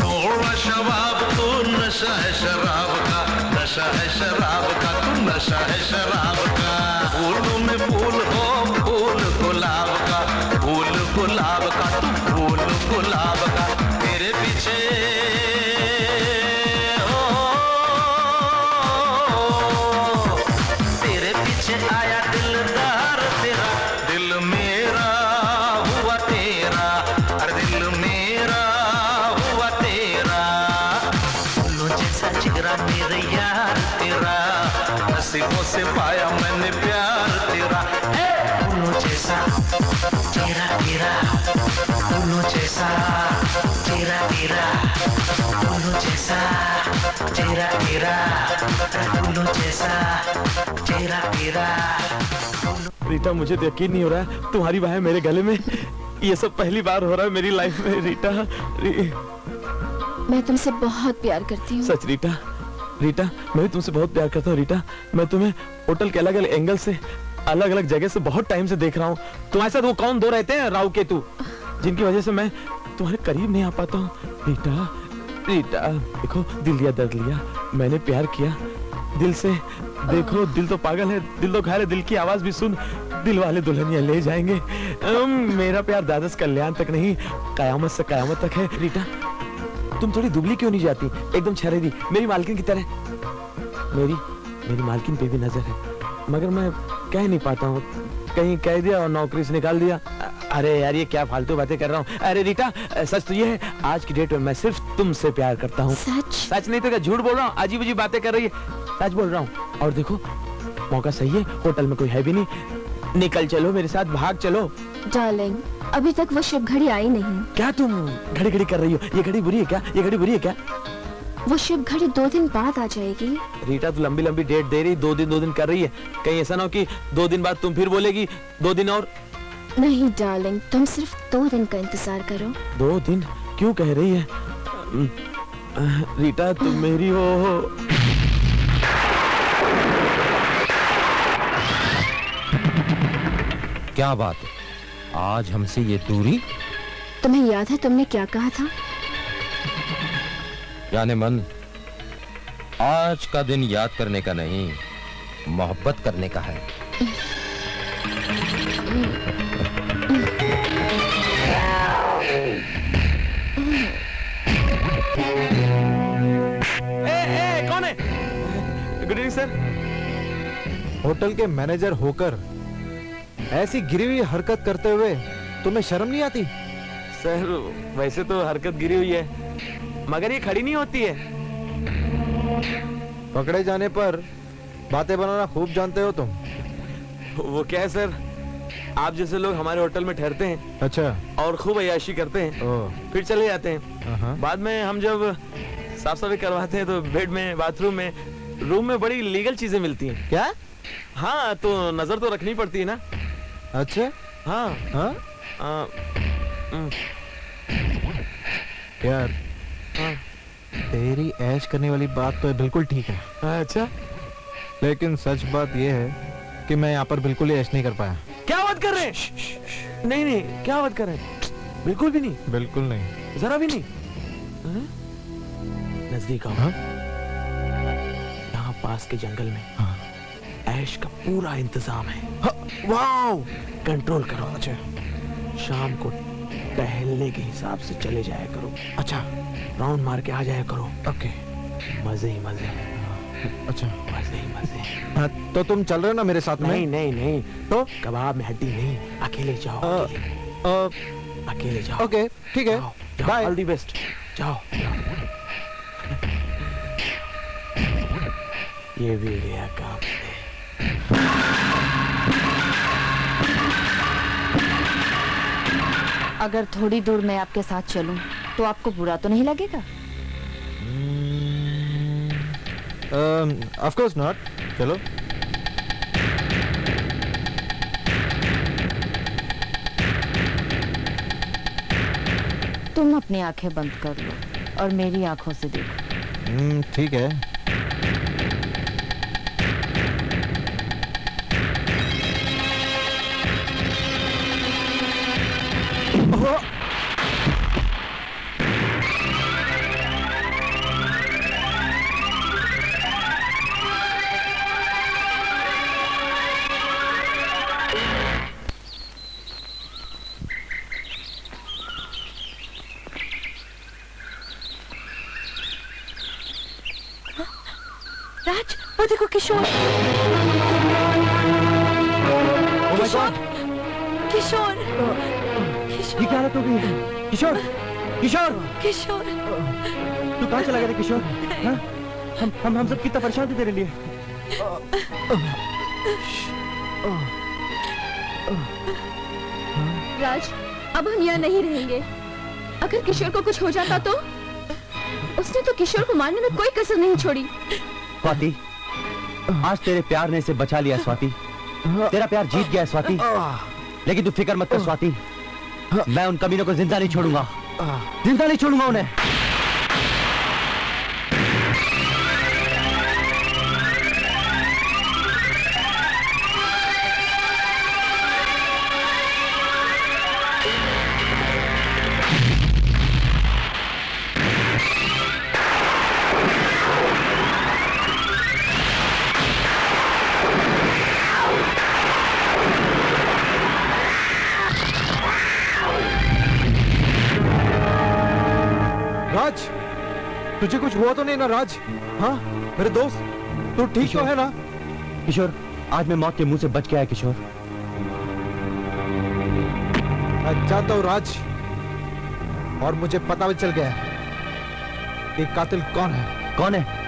थोड़ा शबाब तू नशा है शराब का, नशा है शराब का, तू नशा है शराब का, फूलों में फूल हो फूल गुलाब का, फूल गुलाब का, तू फूल गुलाब का, तेरे पीछे तेरे पीछे आया दिलदार तेरा, दिल मेरा हुआ तेरा, अरे दिल मेरा हुआ तेरा, फूलों जैसा चेहरा मेरे यार तेरा, चेहरा तेरा फूलों जैसा, चेहरा तेरा फूलों जैसा, चेहरा तेरा। रीटा, मुझे तो यकीन नहीं हो रहा है तुम्हारी बाहें मेरे गले में। ये सब पहली बार हो रहा है मेरी लाइफ में रीटा। मैं तुमसे बहुत प्यार करती हूँ। सच रीटा, रीटा मैं भी तुमसे बहुत प्यार करता हूँ रीटा। मैं तुम्हें होटल के अलग अलग एंगल से, अलग अलग जगह से बहुत टाइम से देख रहा हूँ। तुम्हारे साथ वो कौन दो रहते हैं, राव केतु, जिनकी वजह से मैं तुम्हारे करीब नहीं आ पाता हूँ। रीटा, रीटा देखो, दिल लिया दर्द लिया, मैंने प्यार किया दिल से। देखो दिल तो पागल है, दिल तो घायल है, दिल की आवाज भी सुन, दिल वाले दुल्हनिया ले जाएंगे। मेरा प्यार दादा से कल्याण तक नहीं, कयामत से कयामत तक है। रीटा, तुम थोड़ी दुबली क्यों नहीं जाती, एकदम छरेदी मेरी मालकिन की तरह। मेरी मालकिन पे भी नजर है, मगर मैं कह नहीं पाता हूँ। कहीं कह दिया और नौकरी से निकाल दिया। अरे यार, ये क्या फालतू बातें कर रहा हूँ। अरे रीटा, सच तो ये है, आज की डेट में मैं सिर्फ तुमसे प्यार करता हूँ। सच नहीं तो क्या झूठ बोल रहा हूँ, अजीब अजीब बातें कर रही है। सच बोल रहा हूँ। और देखो मौका सही है, होटल में कोई है भी नहीं, निकल चलो मेरे साथ, भाग चलो। डार्लिंग, अभी तक वो शुभ घड़ी आई नहीं। क्या तुम घड़ी घड़ी कर रही हो? ये घड़ी बुरी है क्या? ये घड़ी बुरी है क्या? वो शुभ घड़ी 2 दिन बाद आ जाएगी। रीटा, तू लंबी लंबी डेट दे रही, 2 दिन कर रही है। कहीं ऐसा ना हो कि 2 दिन बाद तुम फिर बोलेगी 2 दिन और। नहीं डार्लिंग, तुम सिर्फ 2 दिन का इंतजार करो। 2 दिन क्यों कह रही है? रीटा, तुम मेरी हो। क्या बात है, आज हमसे ये दूरी? तुम्हें याद है तुमने क्या कहा था? जाने मन, आज का दिन याद करने का नहीं, मोहब्बत करने का है। कौन है? Good evening sir. होटल के मैनेजर होकर ऐसी गिरी हुई हरकत करते हुए तुम्हें शर्म नहीं आती? सर वैसे तो हरकत गिरी हुई है, मगर ये खड़ी नहीं होती है। पकड़े जाने पर बातें बनाना खूब जानते हो तुम। वो क्या है सर, आप जैसे लोग हमारे होटल में ठहरते हैं, अच्छा, और खूब अय्याशी करते हैं, फिर चले जाते हैं। बाद में हम जब साफ सफाई करवाते हैं तो बेड में, बाथरूम में, रूम में बड़ी लीगल चीजें मिलती हैं। क्या? हाँ, तो नजर तो रखनी पड़ती है ना। अच्छा, हाँ हाँ यार, तेरी ऐश करने वाली बात तो बिल्कुल ठीक है। अच्छा, लेकिन सच बात यह है कि मैं यहाँ पर बिल्कुल ही ऐश नहीं कर पाया। क्या बात कर रहे हैं? नहीं नहीं, क्या बात कर रहे हैं? बिल्कुल भी नहीं। बिल्कुल नहीं, जरा भी नहीं। नजदीक आओ। यहाँ पास के जंगल में ऐश का पूरा इंतजाम है। वाओ, कंट्रोल करो। अच्छा, शाम को टहलने के हिसाब से चले जाया करो। अच्छा, राउंड मार के आ जाया करो। ओके, मजे ही मजे। अच्छा, मजे ही मजे। हाँ, तो तुम चल रहे हो ना मेरे साथ में? नहीं नहीं नहीं, तो कबाब में हड्डी नहीं, अकेले जाओ। अकेले जाओ। ओके, ठीक है, बाय। ऑल द बेस्ट, जाओ। ये भी गया काम से। अगर थोड़ी दूर मैं आपके साथ चलूं तो आपको बुरा तो नहीं लगेगा? Of course not. चलो। तुम अपनी आंखें बंद कर लो और मेरी आंखों से देखो। ठीक है। राज, वो देखो किशोर। किशोर, किशोर, ये क्या हालत हो गई है? किशोर, किशोर, किशोर, तू कहाँ चला गया था किशोर? हाँ? हम सब कितना परेशान थे तेरे लिए। राज, अब हम यहाँ नहीं रहेंगे। अगर किशोर को कुछ हो जाता तो? उसने तो किशोर को मारने में कोई कसर नहीं छोड़ी। स्वाति, आज तेरे प्यार ने इसे बचा लिया स्वाति। तेरा प्यार जीत गया स्वाति। लेकिन तू फिक्र मत कर स्वाति, मैं उन कमीनों को जिंदा नहीं छोड़ूंगा, जिंदा नहीं छोड़ूंगा उन्हें। राज, तुझे कुछ हुआ तो नहीं ना राज? हाँ मेरे दोस्त, तू ठीक तो है ना? किशोर, आज मैं मौत के मुंह से बच गया है किशोर। मैं जानता हूँ राज, और मुझे पता भी चल गया है कि कातिल कौन है। कौन है?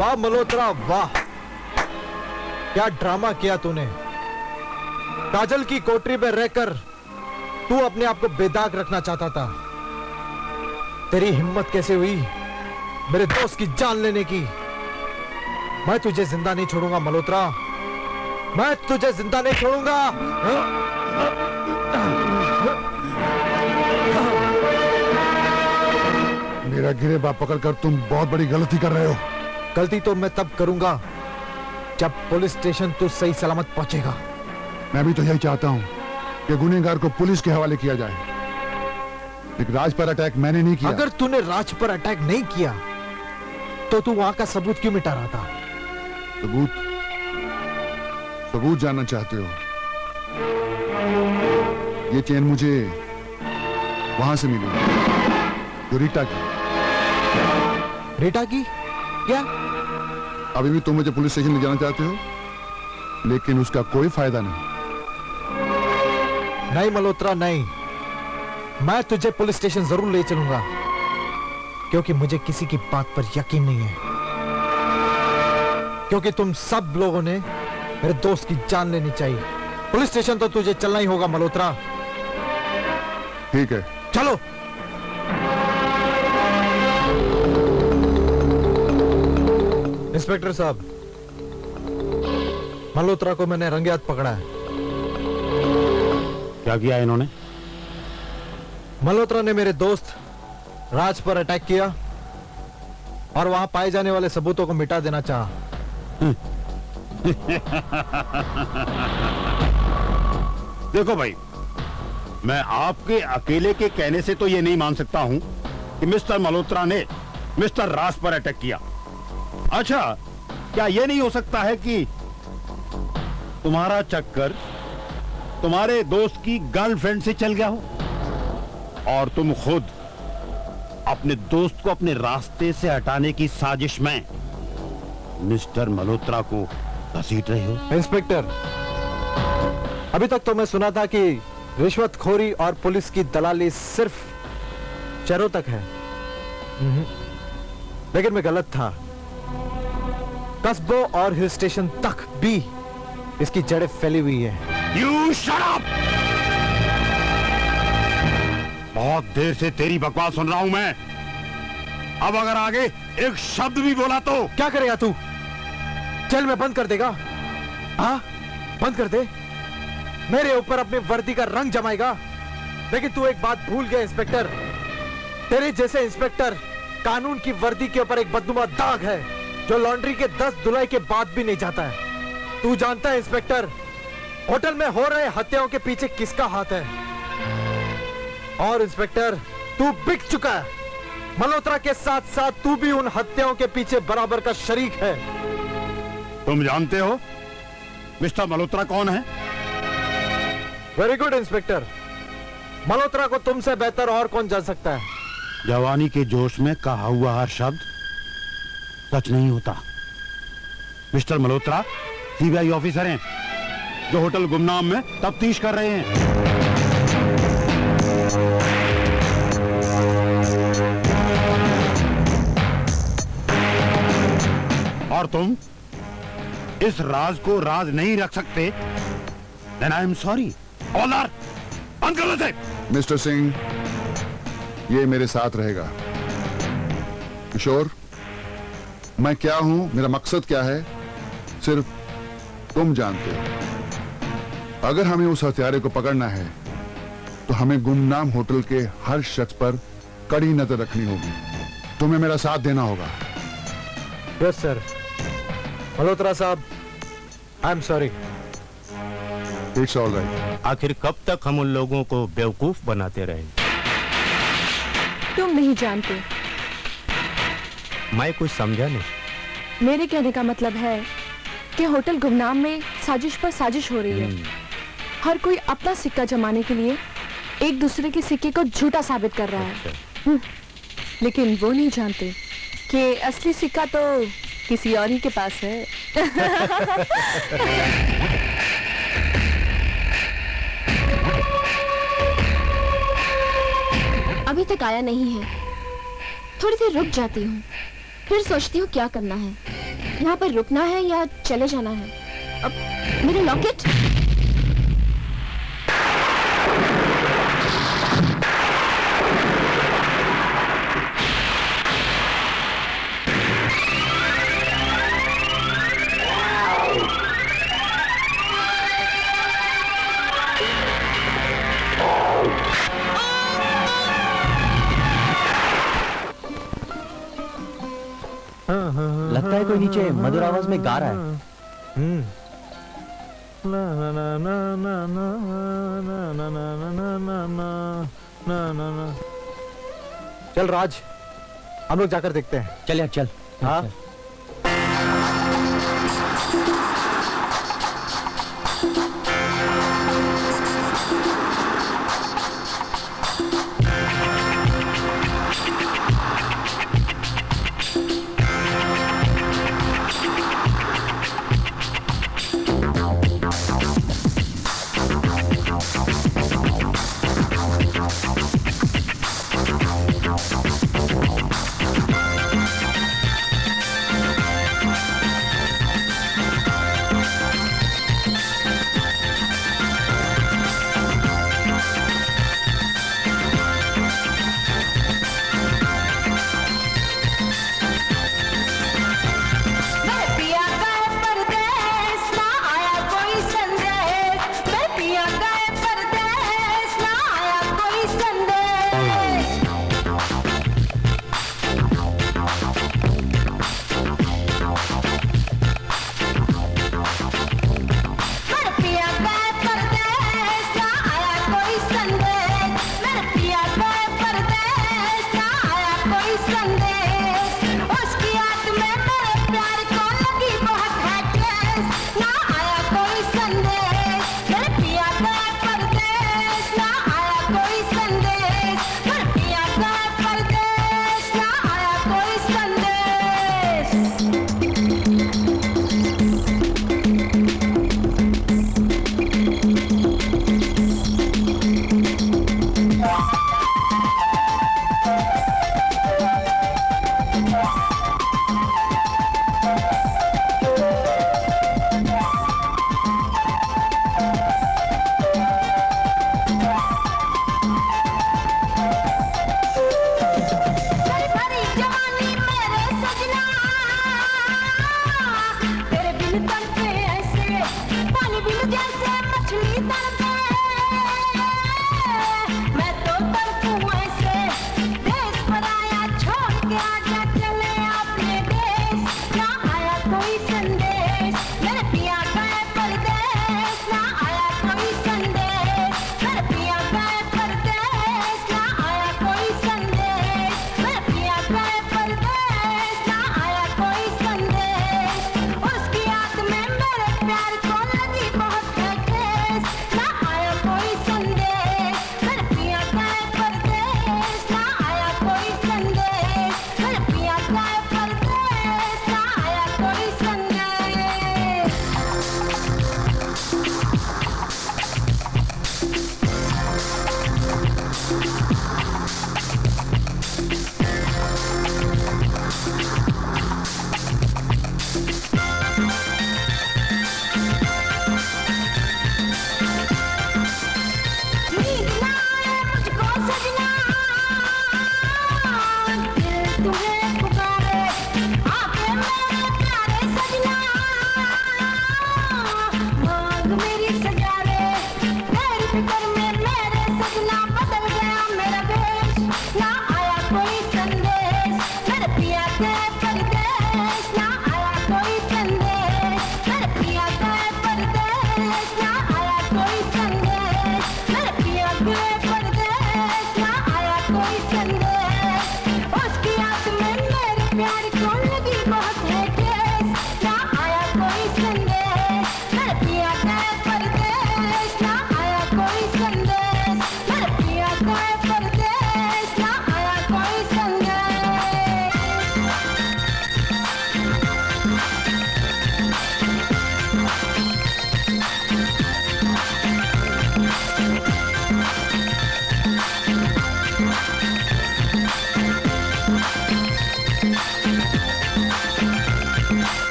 वाह मल्होत्रा वाह, क्या ड्रामा किया तूने। काजल की कोठरी में रहकर तू अपने आप को बेदाग रखना चाहता था। तेरी हिम्मत कैसे हुई मेरे दोस्त की जान लेने की? मैं तुझे जिंदा नहीं छोड़ूंगा मल्होत्रा, मैं तुझे जिंदा नहीं छोड़ूंगा। मेरा गिरेबान पकड़कर तुम बहुत बड़ी गलती कर रहे हो। गलती तो मैं तब करूंगा जब पुलिस स्टेशन तू सही सलामत पहुंचेगा। मैं भी तो यही चाहता हूँ कि गुनहगार को पुलिस के हवाले किया जाए, लेकिन राज पर अटैक मैंने नहीं किया। अगर तूने राज पर अटैक नहीं किया तो तू वहां का सबूत क्यों मिटा रहा था? सबूत जानना चाहते हो? ये चेन मुझे वहां से मिली, जो रीटा की। रीटा की? क्या? अभी भी तुम मुझे पुलिस स्टेशन ले जाना चाहते हो, लेकिन उसका कोई फायदा नहीं। नहीं मल्होत्रा नहीं, मैं तुझे पुलिस स्टेशन जरूर ले चलूंगा, क्योंकि मुझे किसी की बात पर यकीन नहीं है, क्योंकि तुम सब लोगों ने मेरे दोस्त की जान लेनी चाहिए। पुलिस स्टेशन तो तुझे चलना ही होगा मल्होत्रा। ठीक है, चलो। इंस्पेक्टर साहब, मल्होत्रा को मैंने रंगे हाथ पकड़ा है। क्या किया इन्होंने? मल्होत्रा ने मेरे दोस्त राज पर अटैक किया और वहां पाए जाने वाले सबूतों को मिटा देना चाहा। देखो भाई, मैं आपके अकेले के कहने से तो ये नहीं मान सकता हूं कि मिस्टर मल्होत्रा ने मिस्टर राज पर अटैक किया। अच्छा, क्या यह नहीं हो सकता है कि तुम्हारा चक्कर तुम्हारे दोस्त की गर्लफ्रेंड से चल गया हो और तुम खुद अपने दोस्त को अपने रास्ते से हटाने की साजिश में मिस्टर मल्होत्रा को घसीट रहे हो? इंस्पेक्टर, अभी तक तो मैं सुना था कि रिश्वतखोरी और पुलिस की दलाली सिर्फ शहरों तक है, लेकिन मैं गलत था। कस्बों और हिल स्टेशन तक भी इसकी जड़ें फैली हुई है। You shut up! बहुत देर से तेरी बकवास सुन रहा हूं मैं। अब अगर आगे एक शब्द भी बोला तो क्या करेगा तू? जेल में बंद कर देगा? हाँ, बंद कर दे। मेरे ऊपर अपनी वर्दी का रंग जमाएगा। लेकिन तू एक बात भूल गया इंस्पेक्टर, तेरे जैसे इंस्पेक्टर कानून की वर्दी के ऊपर एक बदनुमा दाग है जो लॉन्ड्री के 10 धुलाई के बाद भी नहीं जाता है। तू जानता है इंस्पेक्टर, होटल में हो रहे हत्याओं के पीछे किसका हाथ है? और इंस्पेक्टर, तू बिक चुका है। मल्होत्रा के साथ साथ तू भी उन हत्याओं के पीछे बराबर का शरीक है। तुम जानते हो मिस्टर मल्होत्रा कौन है? वेरी गुड इंस्पेक्टर, मल्होत्रा को तुमसे बेहतर और कौन जान सकता है? जवानी के जोश में कहा हुआ हर शब्द सच नहीं होता। मिस्टर मल्होत्रा सीबीआई ऑफिसर हैं जो होटल गुमनाम में तफ्तीश कर रहे हैं। और तुम इस राज को राज नहीं रख सकते? Then I am sorry. Order बंद करो इसे। मिस्टर सिंह, ये मेरे साथ रहेगा। किशोर, मैं क्या हूं, मेरा मकसद क्या है, सिर्फ तुम जानते हो। अगर हमें उस हत्यारे को पकड़ना है तो हमें गुमनाम होटल के हर शख्स पर कड़ी नजर रखनी होगी। तुम्हें मेरा साथ देना होगा। Yes sir. मल्होत्रा साहब, I am sorry. It's all right. आखिर कब तक हम उन लोगों को बेवकूफ बनाते रहें? तुम नहीं जानते। मैं कुछ समझा नहीं। मेरे कहने का मतलब है कि होटल गुमनाम में साजिश पर साजिश हो रही है। हर कोई अपना सिक्का जमाने के लिए एक दूसरे के सिक्के को झूठा साबित कर रहा है। लेकिन वो नहीं जानते कि असली सिक्का तो किसी और ही के पास है। अभी तक आया नहीं है। थोड़ी देर रुक जाती हूँ, फिर सोचती हूँ क्या करना है। यहाँ पर रुकना है या चले जाना है। अब मेरे लॉकेट। लगता है कोई नीचे मधुर आवाज में गा रहा है। चल राज, हम लोग जाकर देखते हैं। चल यार चल। हाँ।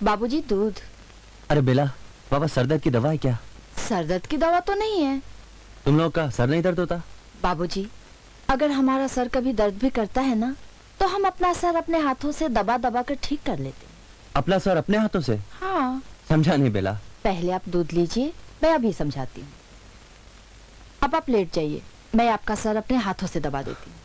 बाबूजी दूध। अरे बेला, बाबा सर दर्द की दवा है क्या? सर दर्द की दवा तो नहीं है। तुम लोग का सर नहीं दर्द होता? बाबूजी, अगर हमारा सर कभी दर्द भी करता है ना, तो हम अपना सर अपने हाथों से दबा दबा कर ठीक कर लेते हैं। अपना सर अपने हाथों से? हाँ। समझा नहीं बेला। पहले आप दूध लीजिए, मैं अभी समझाती हूँ। अब आप लेट जाइए, मैं आपका सर अपने हाथों से दबा देती हूँ।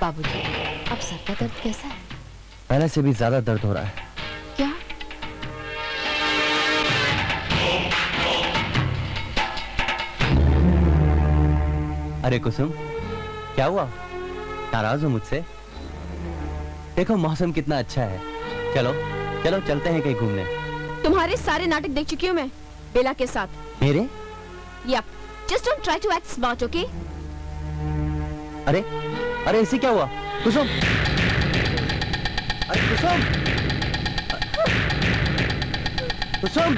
बाबूजी, अब सर का दर्द कैसा है? पहले से भी ज्यादा दर्द हो रहा है। क्या? अरे कुसुम, क्या हुआ? नाराज हो मुझसे? देखो मौसम कितना अच्छा है। चलो चलो चलते हैं कहीं घूमने। तुम्हारे सारे नाटक देख चुकी हूँ मैं बेला के साथ। मेरे? Yup, just don't try to act smart, okay? अरे अरे इसे क्या हुआ? कुसुम, अरे कुसुम, कुसुम,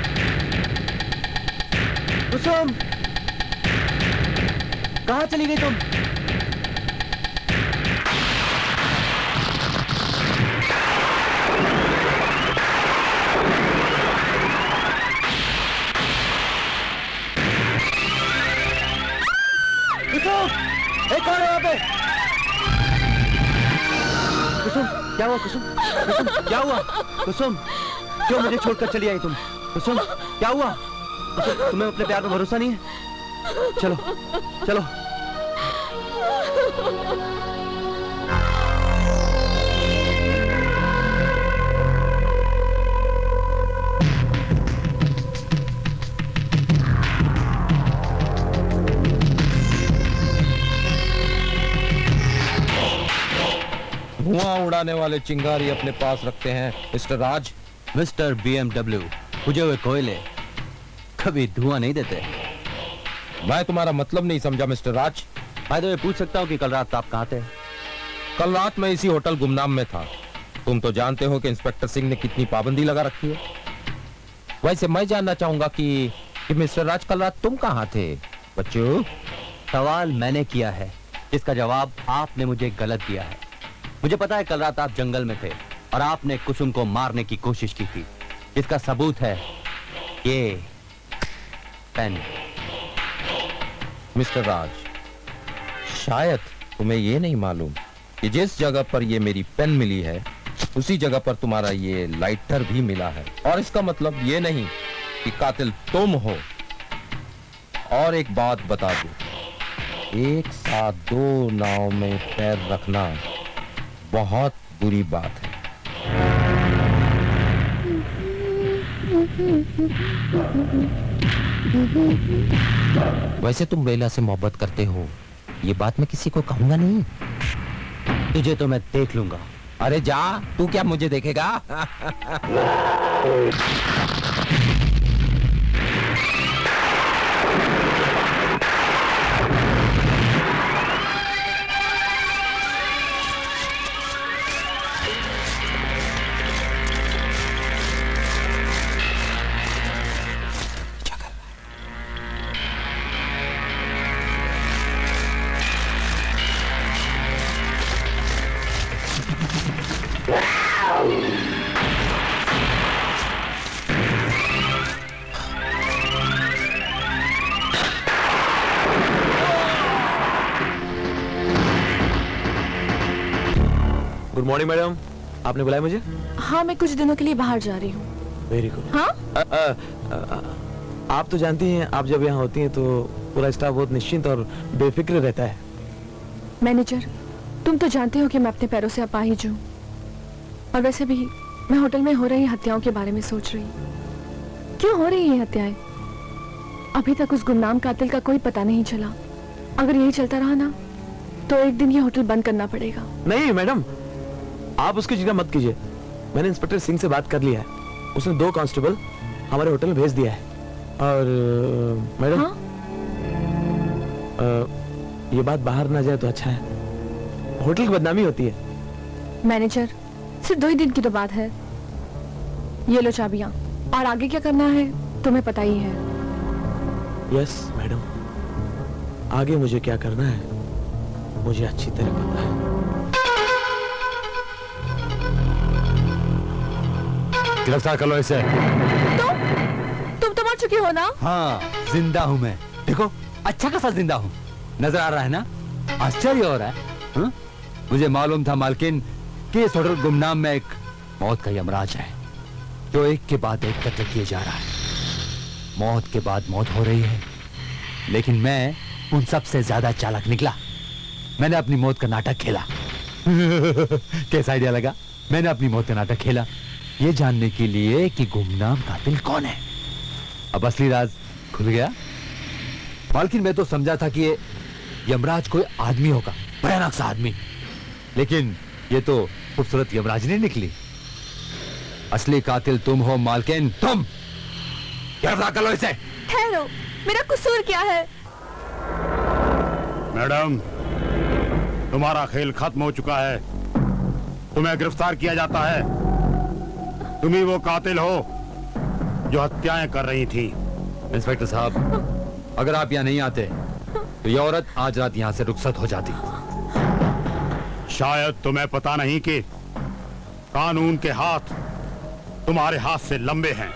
कुसुम, कहाँ चली गई तुम? कुसुम, एक कौन है यहाँ पे? कुसुम, क्या हुआ कुसुम? कुसुम, क्या हुआ? कुसुम, क्यों मुझे छोड़कर चली आई तुम? कुसुम, क्या हुआ? कुसुम, तुम्हें अपने प्यार पर भरोसा नहीं है? चलो, चलो। धुआं उड़ाने वाले चिंगारी अपने पास रखते हैं मिस्टर राज। मिस्टर BMW, बुझे हुए कोयले कभी धुआं नहीं देते। मैं तुम्हारा मतलब नहीं समझा मिस्टर राज। मैं तो ये पूछ सकता हूँ कि कल रात आप कहाँ थे? कल रात मैं इसी होटल गुमनाम में था। तुम तो जानते हो कि इंस्पेक्टर सिंह ने कितनी पाबंदी लगा रखी है। वैसे मैं जानना चाहूंगा कि मिस्टर राज कल रात तुम कहाँ थे? बच्चों, सवाल मैंने किया है, इसका जवाब आपने मुझे गलत दिया है। मुझे पता है कल रात आप जंगल में थे और आपने कुसुम को मारने की कोशिश की थी। इसका सबूत है ये पेन। मिस्टर राज, शायद तुम्हें ये नहीं मालूम कि जिस जगह पर ये मेरी पेन मिली है उसी जगह पर तुम्हारा ये लाइटर भी मिला है। और इसका मतलब ये नहीं कि कातिल तुम हो। और एक बात बता दूं, एक साथ दो नाव में पैर रखना बहुत बुरी बात है। वैसे तुम बेला से मोहब्बत करते हो, ये बात मैं किसी को कहूंगा नहीं। तुझे तो मैं देख लूंगा। अरे जा, तू क्या मुझे देखेगा? गुड मॉर्निंग मैडम, आपने बुलाया मुझे? हाँ, मैं कुछ दिनों के लिए बाहर जा रही हूँ। Very good. हाँ? आप तो जानती हैं, आप जब यहाँ होती हैं तो पूरा स्टाफ बहुत निश्चिंत और बेफिक्र रहता है। मैनेजर, तुम तो जानते हो कि मैं अपने पैरों से अपाहिज हूँ। और वैसे भी मैं होटल में हो रही हत्याओं के बारे में सोच रही हूँ। क्यों हो रही है हत्याएं? अभी तक उस गुमनाम कातिल का कोई पता नहीं चला। अगर यही चलता रहा ना, तो एक दिन ये होटल बंद करना पड़ेगा। नहीं मैडम, आप उसकी चिंता मत कीजिए। मैंने इंस्पेक्टर सिंह से बात कर लिया है। उसने 2 कांस्टेबल हमारे होटल में भेज दिया है। और मैडम, हाँ? ये बात बाहर ना जाए तो अच्छा है। होटल की बदनामी होती है। मैनेजर, सिर्फ 2 ही दिन की तो बात है। ये लो चाबियां। और आगे क्या करना है तुम्हें पता ही है। यस मैडम, आगे मुझे क्या करना है मुझे अच्छी तरह पता है। गिरफ्तार कर लो इसे। तुम तो मर चुके हो ना? हाँ, जिंदा हूं मैं। देखो, अच्छा खासा जिंदा हूं। नजर आ रहा है ना? आश्चर्य हो रहा है। हाँ? मुझे मालूम था मालकिन कि इस होटल गुमनाम में एक मौत का यमराज है जो एक के बाद एक कत्ल किए जा रहा है। मौत के बाद मौत हो रही है, लेकिन मैं उन सब से ज्यादा चालाक निकला। मैंने अपनी मौत का नाटक खेला। कैसा आइडिया लगा? मैंने अपनी मौत का नाटक खेला ये जानने के लिए कि गुमनाम कातिल कौन है। अब असली राज खुल गया। मालकिन मैं तो समझा था कि ये यमराज कोई आदमी होगा, भयानक सा आदमी, लेकिन ये तो खूबसूरत यमराज नहीं निकली। असली कातिल तुम हो मालकिन, तुम। गिरफ्तार कर लो इसे। ठहरो, मेरा कसूर क्या है? मैडम, तुम्हारा खेल खत्म हो चुका है। तुम्हें गिरफ्तार किया जाता है। तुम ही वो कातिल हो जो हत्याएं कर रही थी। इंस्पेक्टर साहब, अगर आप यहाँ नहीं आते तो ये औरत आज रात यहाँ से रुखसत हो जाती। शायद तुम्हें पता नहीं कि कानून के हाथ तुम्हारे हाथ से लंबे हैं।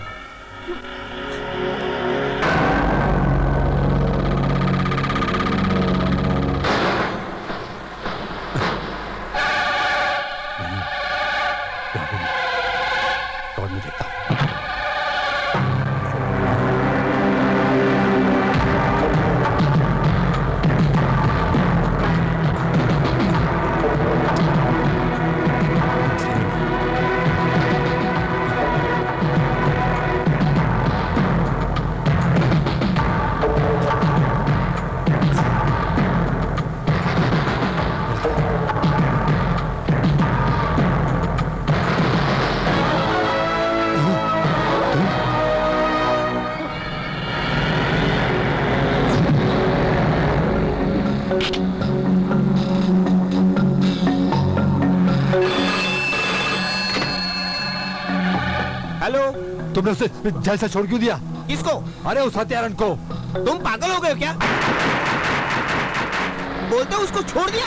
हेलो, तुमने उसे जेल से छोड़ क्यों दिया? किसको? अरे उस हत्यारन को। तुम पागल हो गए हो क्या? बोलते हो उसको छोड़ दिया?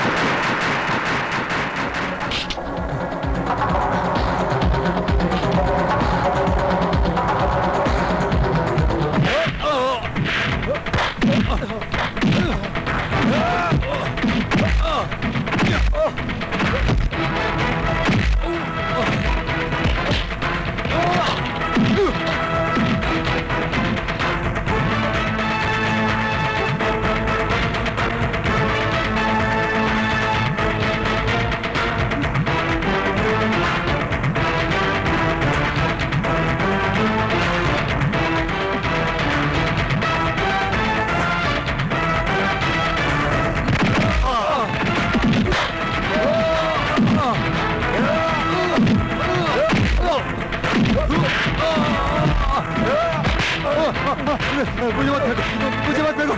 मुझे मत फेंको, मुझे मत फेंको,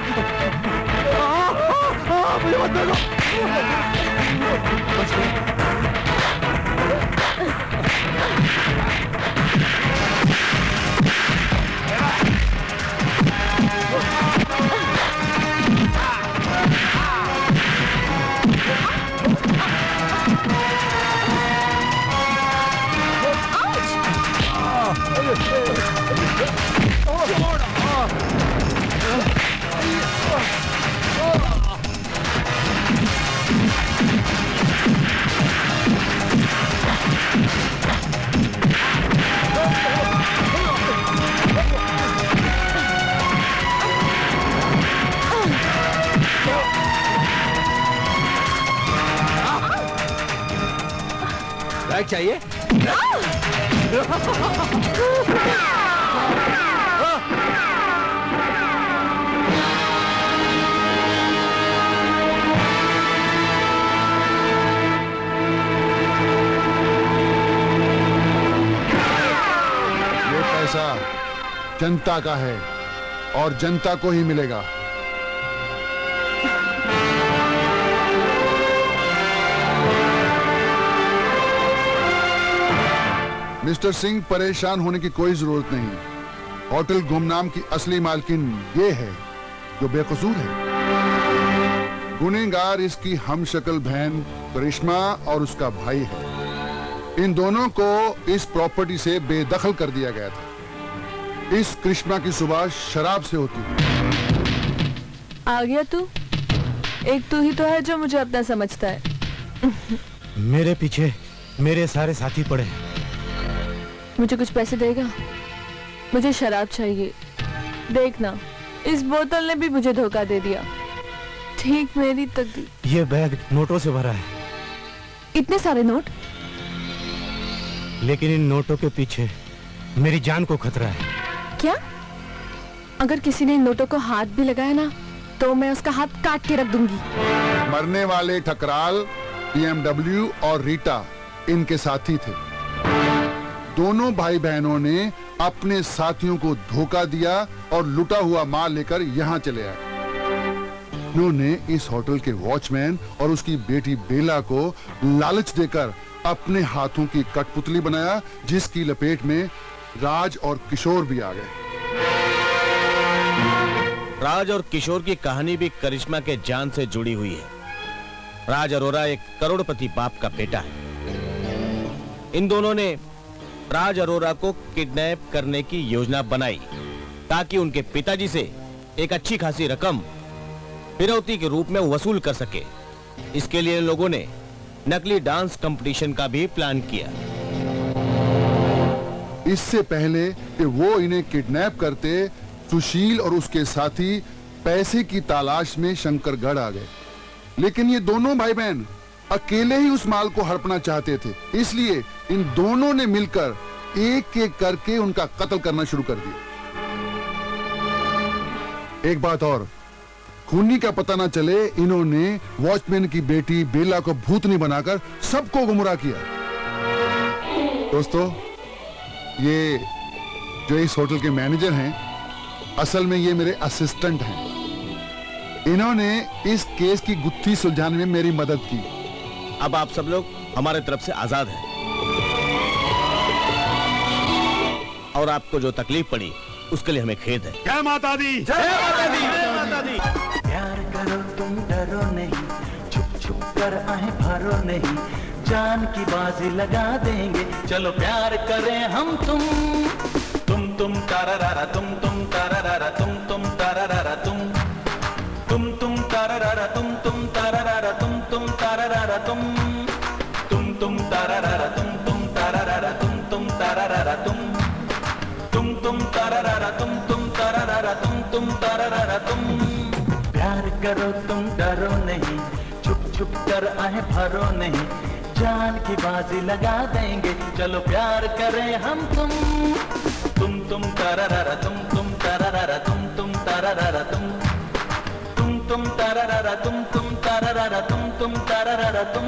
मुझे मत फेंको। बैग चाहिए? ये पैसा जनता का है और जनता को ही मिलेगा। मिस्टर सिंह, परेशान होने की कोई जरूरत नहीं। होटल गुमनाम की असली मालकिन ये है जो बेकसूर है। गुनहगार इसकी हमशक्ल बहन करिश्मा और उसका भाई है। इन दोनों को इस प्रॉपर्टी से बेदखल कर दिया गया था। इस करिश्मा की सुबह शराब से होती है। आ गया तू? एक तू ही तो है जो मुझे अपना समझता है। मेरे पीछे मेरे सारे साथी पड़े हैं। मुझे कुछ पैसे देगा? मुझे शराब चाहिए। देखना, इस बोतल ने भी मुझे धोखा दे दिया। ठीक मेरी तकदीर। ये बैग नोटों से भरा है, इतने सारे नोट? लेकिन इन नोटों के पीछे मेरी जान को खतरा है। क्या? अगर किसी ने इन नोटों को हाथ भी लगाया ना, तो मैं उसका हाथ काट के रख दूंगी। मरने वाले ठकराल, BMW और रीटा इनके साथी थे। दोनों भाई बहनों ने अपने साथियों को धोखा दिया और लुटा हुआ माल लेकर यहाँ चले आए। उन्होंने इस होटल के वॉचमैन और उसकी बेटी बेला को लालच देकर अपने हाथों की कठपुतली बनाया, जिसकी लपेट में राज और किशोर भी आ गए। राज और किशोर की कहानी भी करिश्मा के जान से जुड़ी हुई है। राज अरोरा एक करोड़पति बाप का बेटा है। इन दोनों ने राज अरोरा को किडनैप करने की योजना बनाई ताकि उनके पिताजी से एक अच्छी खासी रकम फिरौती के रूप में वसूल कर सके। इसके लिए लोगों ने नकली डांस कंपटीशन का भी प्लान किया। इससे पहले कि वो इन्हें किडनैप करते, सुशील और उसके साथी पैसे की तलाश में शंकरगढ़ आ गए। लेकिन ये दोनों भाई बहन अकेले ही उस माल को हड़पना चाहते थे, इसलिए इन दोनों ने मिलकर एक एक करके उनका कत्ल करना शुरू कर दिया। एक बात और, खूनी का पता ना चले, इन्होंने वॉचमैन की बेटी बेला को भूतनी बनाकर सबको गुमराह किया। दोस्तों, ये जो इस होटल के मैनेजर हैं, असल में ये मेरे असिस्टेंट हैं। इन्होंने इस केस की गुत्थी सुलझाने में मेरी मदद की। अब आप सब लोग हमारे तरफ से आजाद हैं। और आपको जो तकलीफ पड़ी उसके लिए हमें खेद है। जय माता दी। जय माता दी। जय माता दी। प्यार करो तुम डरो नहीं, छुप छुप कर आए भरो नहीं, जान की बाजी लगा देंगे, चलो प्यार करें हम तुम तारारा तुम तारारा तुम तारारा तुम तारारा तुम तारारा तुम तारारा तुम तारारा तुम तारारा तुम तारारा तुम तारारा तुम तारारा तुम तारारा तुम। प्यार करो तुम डरो नहीं, छुप छुप कर आए भरो नहीं, जान की बाजी लगा देंगे, चलो प्यार करें हम तुम तारारा तुम तारारा तुम तारारा तुम तारारा तुम तारारा तुम